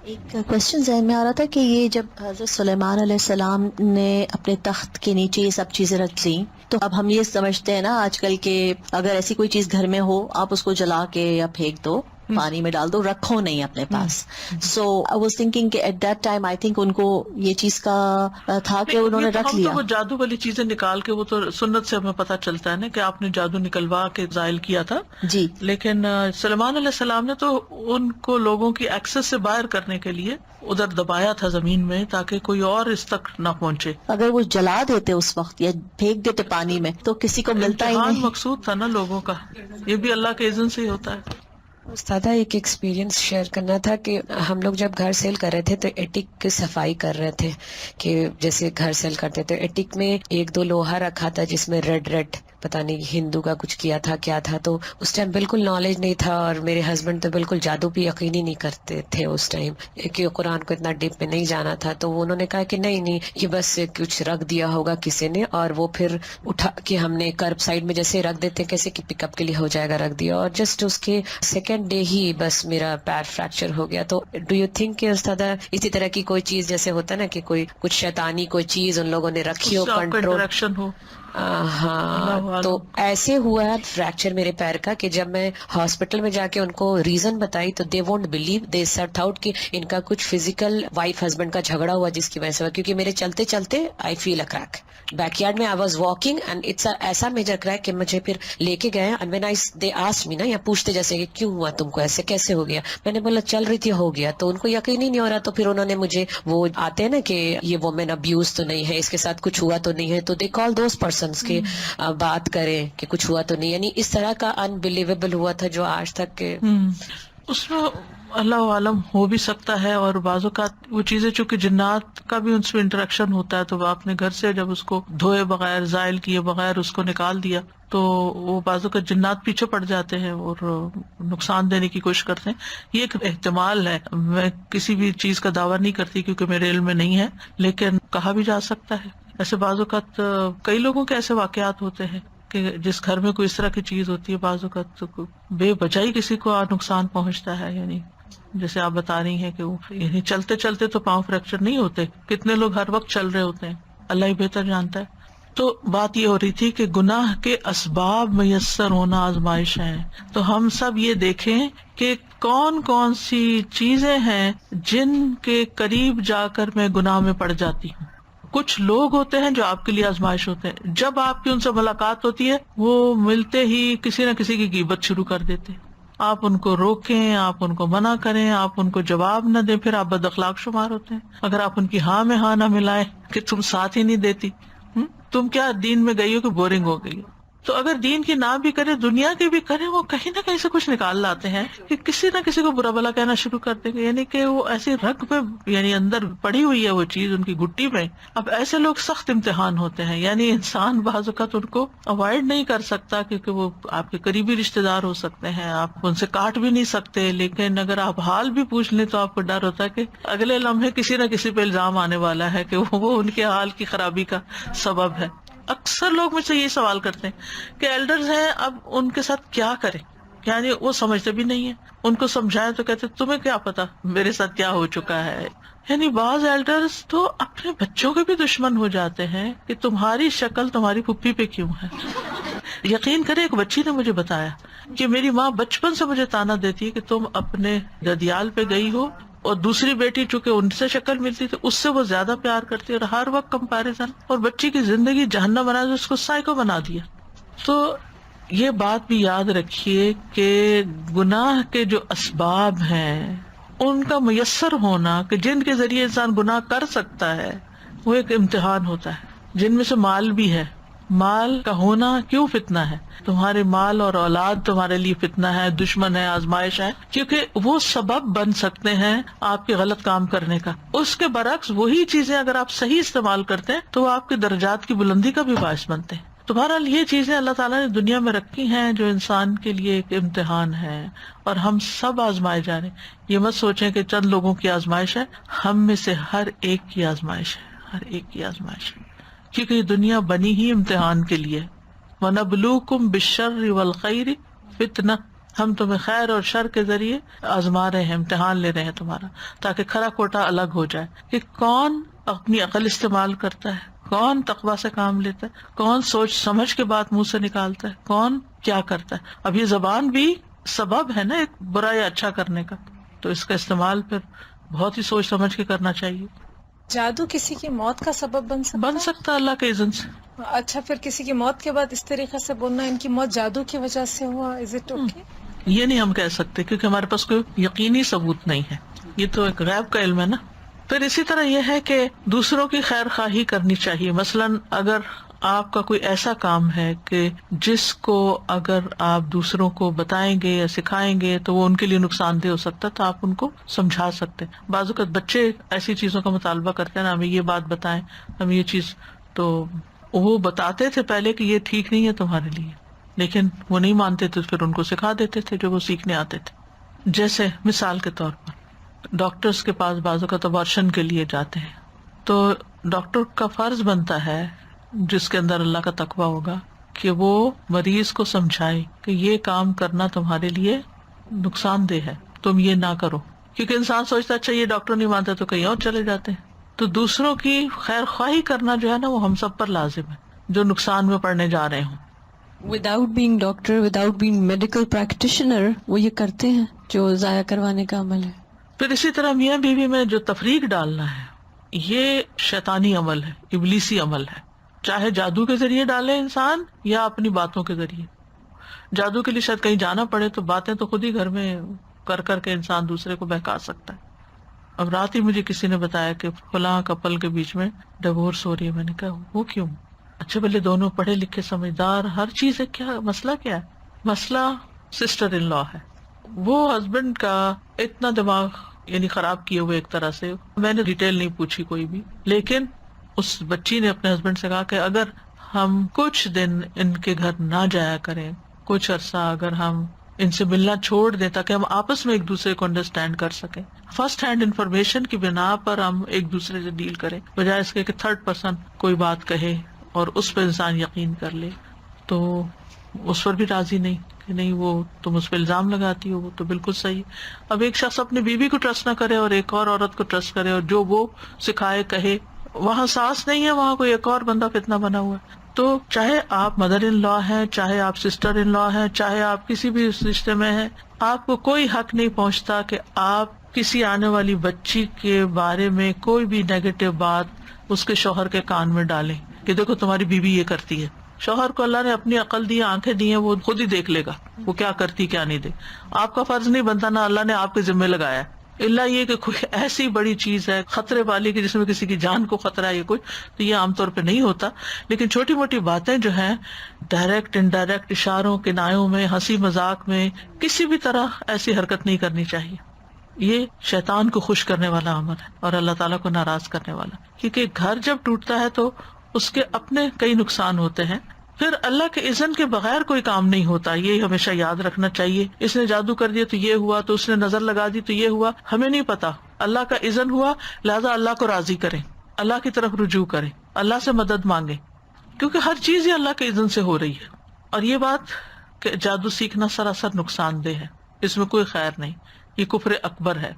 ایک کوشچن ذہن میں آ رہا تھا کہ یہ جب حضرت سلیمان علیہ السلام نے اپنے تخت کے نیچے یہ سب چیزیں رکھ لیں تو اب ہم یہ سمجھتے ہیں نا آج کل کہ اگر ایسی کوئی چیز گھر میں ہو آپ اس کو جلا کے یا پھینک دو، پانی میں ڈال دو، رکھو نہیں اپنے پاس. سو آئی واز تھنکنگ کہ at that time I think ان کو یہ چیز کا تھا کہ انہوں نے رکھ ہم لیا. تو وہ جادو والی چیزیں نکال کے، وہ تو سنت سے ہمیں پتہ چلتا ہے نا کہ آپ نے جادو نکلوا کے زائل کیا تھا. جی لیکن سلیمان علیہ السلام نے تو ان کو لوگوں کی ایکسس سے باہر کرنے کے لیے ادھر دبایا تھا زمین میں تاکہ کوئی اور اس تک نہ پہنچے. اگر وہ جلا دیتے اس وقت یا پھینک دیتے پانی میں تو کسی کو ملتا ہی امتحان نہیں. مقصود تھا نا لوگوں کا، یہ بھی اللہ کے اذن سے ہی ہوتا ہے. استاذہ ایک ایکسپیرینس شیئر کرنا تھا کہ ہم لوگ جب گھر سیل کر رہے تھے تو ایٹک کی صفائی کر رہے تھے کہ جیسے گھر سیل کرتے تھے، ایٹک میں ایک دو لوہا رکھا تھا جس میں ریڈ پتہ نہیں ہندو کا کچھ کیا تھا کیا تھا. تو اس ٹائم بالکل نالج نہیں تھا اور میرے ہسبینڈ تو بالکل جادو بھی یقینی نہیں کرتے تھے اس ٹائم کہ قرآن کو اتنا ڈیپ میں نہیں جانا تھا. تو انہوں نے کہا کہ نہیں یہ بس کچھ رکھ دیا ہوگا کسی نے، اور وہ پھر اٹھا کے ہم نے کرب سائڈ میں جیسے رکھ دیتے کیسے کہ پک اپ کے لیے ہو جائے گا، رکھ دیا اور جسٹ اس کے سیکنڈ ڈے ہی بس میرا پیر فریکچر ہو گیا. تو ڈو یو تھنک کہ استاد اسی طرح کی کوئی چیز جیسے ہوتا ہے نا کہ کوئی کچھ شیطانی کوئی چیز ان لوگوں نے رکھی ہو، کنٹرول انٹریکشن ہو. ہاں تو ایسے ہوا ہے فریکچر میرے پیر کا کہ جب میں ہاسپٹل میں جا کے ان کو ریزن بتائی تو they won't believe, they set out کہ ان کا کچھ فزیکل وائف ہسبینڈ کا جھگڑا ہوا جس کی وجہ سے ہوا، کیونکہ میرے چلتے چلتے I fell a crack backyard میں. I was walking and it's ایسا میجر کریک کہ مجھے پھر لے کے گئے and when they asked me نا، یا پوچھتے جیسے کہ کیوں ہوا تم کو، ایسے کیسے ہو گیا. میں نے بولا چل رہی تھی ہو گیا. تو ان کو یقین ہی نہیں ہو رہا. تو پھر انہوں نے مجھے وہ آتے ہیں نا کہ یہ وومن ابیوز تو نہیں ہے، اس کے ساتھ کچھ ہوا تو نہیں ہے، تو دے کال دوز پرسنس کے بات کریں کہ کچھ ہوا تو نہیں. یعنی اس طرح کا انبلیویبل ہوا تھا جو آج تک کے اس میں اللہ عالم ہو بھی سکتا ہے. اور بعض اوقات وہ چیزیں چونکہ جنات کا بھی ان سے انٹریکشن ہوتا ہے، تو وہ اپنے گھر سے جب اس کو دھوئے بغیر زائل کیے بغیر اس کو نکال دیا تو وہ بعض اوقات جنات پیچھے پڑ جاتے ہیں اور نقصان دینے کی کوشش کرتے ہیں. یہ ایک احتمال ہے، میں کسی بھی چیز کا دعویٰ نہیں کرتی کیونکہ میرے علم میں نہیں ہے، لیکن کہا بھی جا سکتا ہے. ایسے بعض اوقات کئی لوگوں کے ایسے واقعات ہوتے ہیں کہ جس گھر میں کوئی اس طرح کی چیز ہوتی ہے بعض اوقات بے وجہ کسی کو نقصان پہنچتا ہے. یعنی جیسے آپ بتا رہی ہیں کہ وہ یعنی چلتے چلتے تو پاؤں فریکچر نہیں ہوتے، کتنے لوگ ہر وقت چل رہے ہوتے ہیں، اللہ ہی بہتر جانتا ہے. تو بات یہ ہو رہی تھی کہ گناہ کے اسباب میسر ہونا آزمائش ہے. تو ہم سب یہ دیکھیں کہ کون کون سی چیزیں ہیں جن کے قریب جا کر میں گناہ میں پڑ جاتی ہوں. کچھ لوگ ہوتے ہیں جو آپ کے لیے آزمائش ہوتے ہیں، جب آپ کی ان سے ملاقات ہوتی ہے وہ ملتے ہی کسی نہ کسی کی غیبت شروع کر دیتے. آپ ان کو روکیں، آپ ان کو منع کریں، آپ ان کو جواب نہ دیں، پھر آپ بد اخلاق شمار ہوتے ہیں. اگر آپ ان کی ہاں میں ہاں نہ ملائیں کہ تم ساتھ ہی نہیں دیتی، تم کیا دین میں گئی ہو کہ بورنگ ہو گئی ہو. تو اگر دین کی نہ بھی کرے دنیا کی بھی کرے وہ کہیں نہ کہیں سے کچھ نکال لاتے ہیں کہ کسی نہ کسی کو برا بھلا کہنا شروع کر دیں گے، یعنی کہ وہ ایسی رگ میں یعنی اندر پڑی ہوئی ہے وہ چیز ان کی گھٹی میں. اب ایسے لوگ سخت امتحان ہوتے ہیں، یعنی انسان بعض اوقات ان کو اوائڈ نہیں کر سکتا کیونکہ وہ آپ کے قریبی رشتے دار ہو سکتے ہیں، آپ ان سے کاٹ بھی نہیں سکتے، لیکن اگر آپ حال بھی پوچھ لیں تو آپ کو ڈر ہوتا ہے کہ اگلے لمحے کسی نہ کسی پہ الزام آنے والا ہے کہ وہ ان کے حال کی خرابی کا سبب ہے. اکثر لوگ مجھ سے یہ سوال کرتے ہیں کہ ایلڈرز ہیں اب ان کے ساتھ کیا کریں، یعنی وہ سمجھتے بھی نہیں ہیں، ان کو سمجھائیں تو کہتے تمہیں کیا پتا میرے ساتھ کیا ہو چکا ہے. یعنی بعض ایلڈرز تو اپنے بچوں کے بھی دشمن ہو جاتے ہیں کہ تمہاری شکل تمہاری پھپھی پہ کیوں ہے. یقین کرے ایک بچی نے مجھے بتایا کہ میری ماں بچپن سے مجھے تانا دیتی ہے کہ تم اپنے ددیال پہ گئی ہو اور دوسری بیٹی چونکہ ان سے شکل ملتی تو اس سے وہ زیادہ پیار کرتی اور ہر وقت کمپیریزن، اور بچی کی زندگی جہنم بنا دیا، اس کو سائیکو بنا دیا. تو یہ بات بھی یاد رکھیے کہ گناہ کے جو اسباب ہیں ان کا میسر ہونا کہ جن کے ذریعے انسان گناہ کر سکتا ہے وہ ایک امتحان ہوتا ہے، جن میں سے مال بھی ہے. مال کا ہونا کیوں فتنہ ہے؟ تمہارے مال اور اولاد تمہارے لیے فتنہ ہے، دشمن ہے، آزمائش ہے، کیونکہ وہ سبب بن سکتے ہیں آپ کے غلط کام کرنے کا. اس کے برعکس وہی چیزیں اگر آپ صحیح استعمال کرتے ہیں تو وہ آپ کے درجات کی بلندی کا بھی باعث بنتے ہیں. تو بہرحال یہ چیزیں اللہ تعالیٰ نے دنیا میں رکھی ہیں جو انسان کے لیے ایک امتحان ہے، اور ہم سب آزمائے جا رہے ہیں. یہ مت سوچیں کہ چند لوگوں کی آزمائش ہے، ہم میں سے ہر ایک کی آزمائش ہے، ہر ایک کی آزمائش ہے، کیونکہ یہ دنیا بنی ہی امتحان کے لیے. وَنَبْلُوكُمْ بِالشَّرِّ وَالْخَيْرِ فِتْنَةً، ہم تمہیں خیر اور شر کے ذریعے آزما رہے ہیں، امتحان لے رہے ہیں تمہارا، تاکہ کھرا کھوٹا الگ ہو جائے کہ کون اپنی عقل استعمال کرتا ہے، کون تقویٰ سے کام لیتا ہے، کون سوچ سمجھ کے بات منہ سے نکالتا ہے، کون کیا کرتا ہے. اب یہ زبان بھی سبب ہے نا ایک برا یا اچھا کرنے کا، تو اس کا استعمال پھر بہت ہی سوچ سمجھ کے کرنا چاہیے. جادو کسی کی موت کا سبب بن سکتا ہے اللہ کے اذن سے. اچھا، پھر کسی کی موت کے بعد اس طریقے سے بولنا ان کی موت جادو کی وجہ سے ہوا، از اٹ اوکے؟ یہ نہیں ہم کہہ سکتے کیونکہ ہمارے پاس کوئی یقینی ثبوت نہیں ہے، یہ تو ایک غیب کا علم ہے نا. پھر اسی طرح یہ ہے کہ دوسروں کی خیر خواہی کرنی چاہیے. مثلاً اگر آپ کا کوئی ایسا کام ہے کہ جس کو اگر آپ دوسروں کو بتائیں گے یا سکھائیں گے تو وہ ان کے لیے نقصان دہ ہو سکتا ہے، تو آپ ان کو سمجھا سکتے ہیں. بعض اوقات بچے ایسی چیزوں کا مطالبہ کرتے ہیں نا، ہمیں یہ بات بتائیں، ہم یہ چیز، تو وہ بتاتے تھے پہلے کہ یہ ٹھیک نہیں ہے تمہارے لیے، لیکن وہ نہیں مانتے تو پھر ان کو سکھا دیتے تھے جو وہ سیکھنے آتے تھے. جیسے مثال کے طور پر ڈاکٹرز کے پاس بعض اوقات ابارشن کے لیے جاتے ہیں، تو ڈاکٹر کا فرض بنتا ہے جس کے اندر اللہ کا تقویٰ ہوگا کہ وہ مریض کو سمجھائے کہ یہ کام کرنا تمہارے لیے نقصان دہ ہے، تم یہ نہ کرو. کیونکہ انسان سوچتا ہے اچھا یہ ڈاکٹر نہیں مانتا تو کہیں اور چلے جاتے ہیں. تو دوسروں کی خیر خواہی کرنا جو ہے نا وہ ہم سب پر لازم ہے جو نقصان میں پڑنے جا رہے ہوں. Without being doctor, without being medical practitioner, وہ یہ کرتے ہیں جو ضائع کروانے کا عمل ہے. پھر اسی طرح میاں بیوی میں جو تفریق ڈالنا ہے یہ شیطانی عمل ہے، ابلیسی عمل ہے، چاہے جادو کے ذریعے ڈالے انسان یا اپنی باتوں کے ذریعے. جادو کے لیے شاید کہیں جانا پڑے تو باتیں تو خود ہی گھر میں کر کر کے انسان دوسرے کو بہکا سکتا ہے. اب رات ہی مجھے کسی نے بتایا کہ فلاں کپل کے بیچ میں ڈیورس ہو رہی ہے. میں نے کہا وہ کیوں؟ اچھا بھلے دونوں پڑھے لکھے سمجھدار ہر چیز ہے، کیا مسئلہ کیا ہے؟ مسئلہ سسٹر ان لا ہے. وہ ہسبینڈ کا اتنا دماغ یعنی خراب کیے ہوئے ایک طرح سے، میں نے ڈیٹیل نہیں پوچھی کوئی بھی، لیکن اس بچی نے اپنے ہسبینڈ سے کہا کہ اگر ہم کچھ دن ان کے گھر نہ جایا کریں، کچھ عرصہ اگر ہم ان سے ملنا چھوڑ دیں تاکہ ہم آپس میں ایک دوسرے کو انڈرسٹینڈ کر سکیں، فرسٹ ہینڈ انفارمیشن کی بنا پر ہم ایک دوسرے سے ڈیل کریں بجائے اس کے کہ تھرڈ پرسن کوئی بات کہے اور اس پہ انسان یقین کر لے. تو اس پر بھی راضی نہیں کہ نہیں وہ تم اس پہ الزام لگاتی ہو، وہ تو بالکل صحیح. اب ایک شخص اپنی بیوی کو ٹرسٹ نہ کرے اور ایک اور عورت کو ٹرسٹ کرے اور جو وہ سکھائے کہے، وہاں ساس نہیں ہے، وہاں کوئی ایک اور بندہ فتنہ بنا ہوا ہے. تو چاہے آپ مدر ان لا ہیں، چاہے آپ سسٹر ان لا ہیں، چاہے آپ کسی بھی رشتے میں ہیں، آپ کو کوئی حق نہیں پہنچتا کہ آپ کسی آنے والی بچی کے بارے میں کوئی بھی نیگیٹو بات اس کے شوہر کے کان میں ڈالیں کہ دیکھو تمہاری بیوی یہ کرتی ہے. شوہر کو اللہ نے اپنی عقل دی، آنکھیں دی ہیں، وہ خود ہی دیکھ لے گا وہ کیا کرتی کیا نہیں دے. آپ کا فرض نہیں بنتا، نہ اللہ نے آپ کے ذمہ لگایا. الا یہ کہ کوئی ایسی بڑی چیز ہے خطرے والی کہ جس میں کسی کی جان کو خطرہ ہے یا کوئی، تو یہ عام طور پہ نہیں ہوتا. لیکن چھوٹی موٹی باتیں جو ہیں ڈائریکٹ انڈائریکٹ اشاروں کنایوں میں ہنسی مذاق میں کسی بھی طرح ایسی حرکت نہیں کرنی چاہیے. یہ شیطان کو خوش کرنے والا عمل ہے اور اللہ تعالیٰ کو ناراض کرنے والا، کیونکہ گھر جب ٹوٹتا ہے تو اس کے اپنے کئی نقصان ہوتے ہیں. پھر اللہ کے اذن کے بغیر کوئی کام نہیں ہوتا، یہ ہمیشہ یاد رکھنا چاہیے. اس نے جادو کر دیا تو یہ ہوا، تو اس نے نظر لگا دی تو یہ ہوا، ہمیں نہیں پتا. اللہ کا اذن ہوا، لہذا اللہ کو راضی کریں، اللہ کی طرف رجوع کریں، اللہ سے مدد مانگیں، کیونکہ ہر چیز یہ اللہ کے اذن سے ہو رہی ہے. اور یہ بات کہ جادو سیکھنا سراسر نقصان دہ ہے، اس میں کوئی خیر نہیں، یہ کفر اکبر ہے.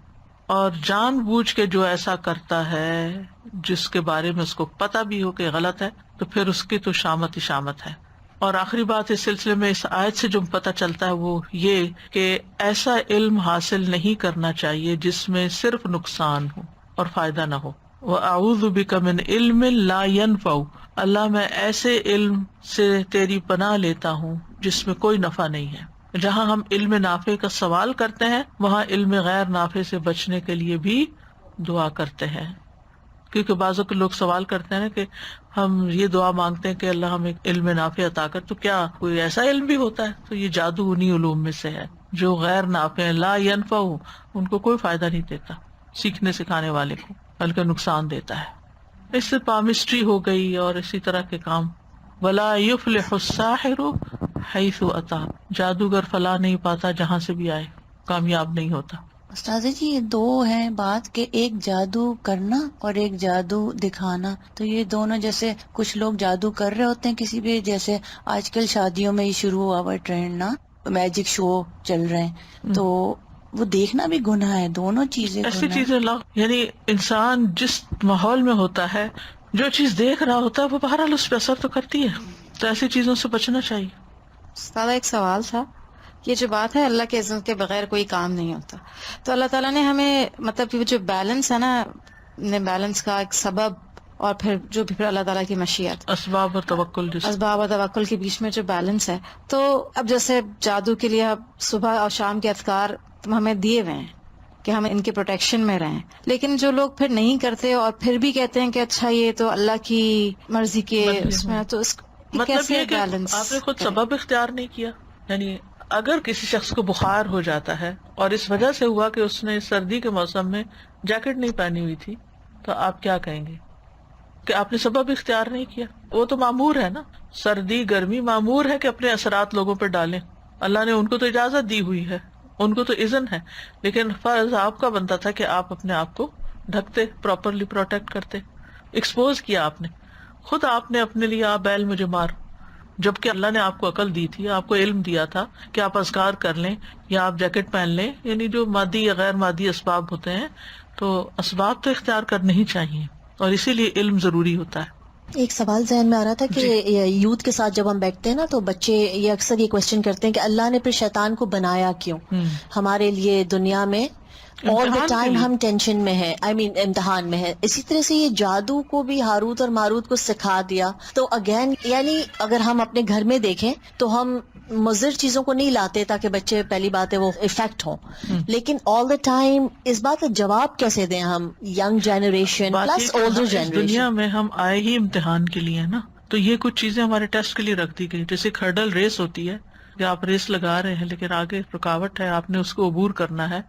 اور جان بوجھ کے جو ایسا کرتا ہے جس کے بارے میں اس کو پتا بھی ہو کہ غلط ہے، تو پھر اس کی تو شامت ہی شامت ہے. اور آخری بات اس سلسلے میں اس آیت سے جو پتہ چلتا ہے وہ یہ کہ ایسا علم حاصل نہیں کرنا چاہیے جس میں صرف نقصان ہو اور فائدہ نہ ہو. وَأَعُوذُ بِكَ مِنْ عِلْمٍ لَا يَنْفَعُ، اللہ میں ایسے علم سے تیری پناہ لیتا ہوں جس میں کوئی نفع نہیں ہے. جہاں ہم علم نافع کا سوال کرتے ہیں وہاں علم غیر نافع سے بچنے کے لیے بھی دعا کرتے ہیں. کیونکہ بعضوں کے لوگ سوال کرتے ہیں نا کہ ہم یہ دعا مانگتے ہیں کہ اللہ ہمیں علم نافع عطا کر، تو کیا کوئی ایسا علم بھی ہوتا ہے؟ تو یہ جادو انہی علوم میں سے ہے جو غیر نافع ہیں، لا ينفع، ان کو کوئی فائدہ نہیں دیتا سیکھنے سکھانے والے کو، بلکہ نقصان دیتا ہے. اس سے پامسٹری ہو گئی اور اسی طرح کے کام. ولا يفلح الساحر حیث اتی، جادوگر فلاح نہیں پاتا جہاں سے بھی آئے، کامیاب نہیں ہوتا. استاذہ جی یہ دو ہیں بات کہ ایک جادو کرنا اور ایک جادو دکھانا، تو یہ دونوں جیسے کچھ لوگ جادو کر رہے ہوتے ہیں کسی بھی، جیسے آج کل شادیوں میں یہ شروع ہوا ہوا ٹرینڈ نا، میجک شو چل رہے ہیں، تو وہ دیکھنا بھی گناہ ہے. دونوں چیزیں ایسی چیزیں یعنی انسان جس ماحول میں ہوتا ہے جو چیز دیکھ رہا ہوتا ہے وہ بہرحال اس پہ اثر تو کرتی ہے، تو ایسی چیزوں سے بچنا چاہیے. استاد ایک سوال تھا، یہ جو بات ہے اللہ کے اذن کے بغیر کوئی کام نہیں ہوتا، تو اللہ تعالیٰ نے ہمیں مطلب جو بیلنس ہے نا، بیلنس کا ایک سبب اور پھر جو بھی پھر اللہ تعالیٰ کی مشیت، اسباب اور توکل، اسباب اور توکل کے بیچ میں جو بیلنس ہے. تو اب جیسے جادو کے لیے اب صبح اور شام کے اذکار ہمیں دیے ہوئے ہیں کہ ہم ان کے پروٹیکشن میں رہیں، لیکن جو لوگ پھر نہیں کرتے اور پھر بھی کہتے ہیں کہ اچھا یہ تو اللہ کی مرضی کے اس میں، تو اس مطلب یہ کہ آپ نے خود سبب اختیار نہیں کیا. یعنی اگر کسی شخص کو بخار ہو جاتا ہے اور اس وجہ سے ہوا کہ اس نے سردی کے موسم میں جیکٹ نہیں پہنی ہوئی تھی، تو آپ کیا کہیں گے کہ آپ نے سبب اختیار نہیں کیا؟ وہ تو معمور ہے نا، سردی گرمی معمور ہے کہ اپنے اثرات لوگوں پہ ڈالیں. اللہ نے ان کو تو اجازت دی ہوئی ہے، ان کو تو اذن ہے، لیکن فرض آپ کا بنتا تھا کہ آپ اپنے آپ کو ڈھکتے، پراپرلی پروٹیکٹ کرتے. ایکسپوز کیا آپ نے خود، آپ نے اپنے لیے آپ بیل مجھے مار، جبکہ اللہ نے آپ کو عقل دی تھی، آپ کو علم دیا تھا کہ آپ اذکار کر لیں یا آپ جیکٹ پہن لیں. یعنی جو مادی یا غیر مادی اسباب ہوتے ہیں تو اسباب تو اختیار کرنے ہی چاہیے، اور اسی لیے علم ضروری ہوتا ہے. ایک سوال ذہن میں آ رہا تھا کہ یوتھ کے ساتھ جب ہم بیٹھتے ہیں نا تو بچے یہ اکثر یہ کوشچن کرتے ہیں کہ اللہ نے پھر شیطان کو بنایا کیوں ہمارے لیے دنیا میں، آل دا ٹائم ہم ٹینشن میں ہیں، امتحان میں ہے. اسی طرح سے یہ جادو کو بھی ہاروت اور ماروت کو سکھا دیا. تو اگین یعنی اگر ہم اپنے گھر میں دیکھیں تو ہم مضر چیزوں کو نہیں لاتے تاکہ بچے پہلی بات ہے وہ افیکٹ ہوں، لیکن آل دا ٹائم اس بات کا جواب کیسے دیں ہم young generation plus older generation? دنیا میں ہم آئے ہی امتحان کے لیے نا، تو یہ کچھ چیزیں ہمارے ٹیسٹ کے لیے رکھ دی گئی. جیسے ایک ہرڈل ریس ہوتی ہے کہ آپ ریس لگا رہے ہیں لیکن آگے رکاوٹ ہے، آپ نے اس کو عبور کرنا ہے،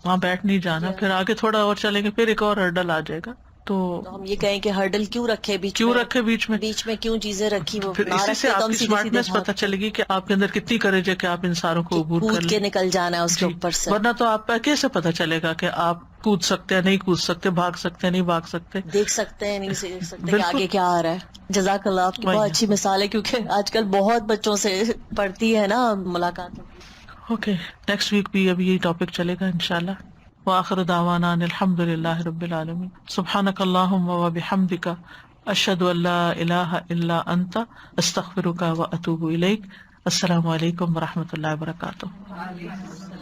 وہاں بیٹھ نہیں جانا، پھر آگے تھوڑا اور چلیں گے پھر ایک اور ہرڈل آ جائے گا. تو ہم یہ کہیں کہ ہرڈل کیوں رکھے بیچ میں کیوں چیزیں رکھی، وہ اسی سے آپ کی اسمارٹنیس پتہ چلے گی کہ آپ کے اندر کتنی کریج ہے کہ آپ ان ساروں کو عبور کر کے نکل جانا ہے اس کے اوپر سے. ورنہ تو آپ کیسے پتہ چلے گا کہ آپ کود سکتے ہیں نہیں کود سکتے، بھاگ سکتے ہیں نہیں بھاگ سکتے، دیکھ سکتے ہیں نہیں دیکھ سکتے کہ آگے کیا آ رہا ہے. جزاک اللہ، آپ کی بہت اچھی مثال ہے، کیونکہ آج کل بہت بچوں سے پڑتی ہے نا ملاقات. اوکے، نیکسٹ ویک بھی ابھی یہی ٹاپک چلے گا انشاءاللہ. وآخر دعوانا ان الحمد للہ رب العالمین. سبحانک اللہم وبحمدک، اشہد ان لا الہ الا انت، استغفرک واتوب الیک. السلام علیکم ورحمۃ اللہ وبرکاتہ.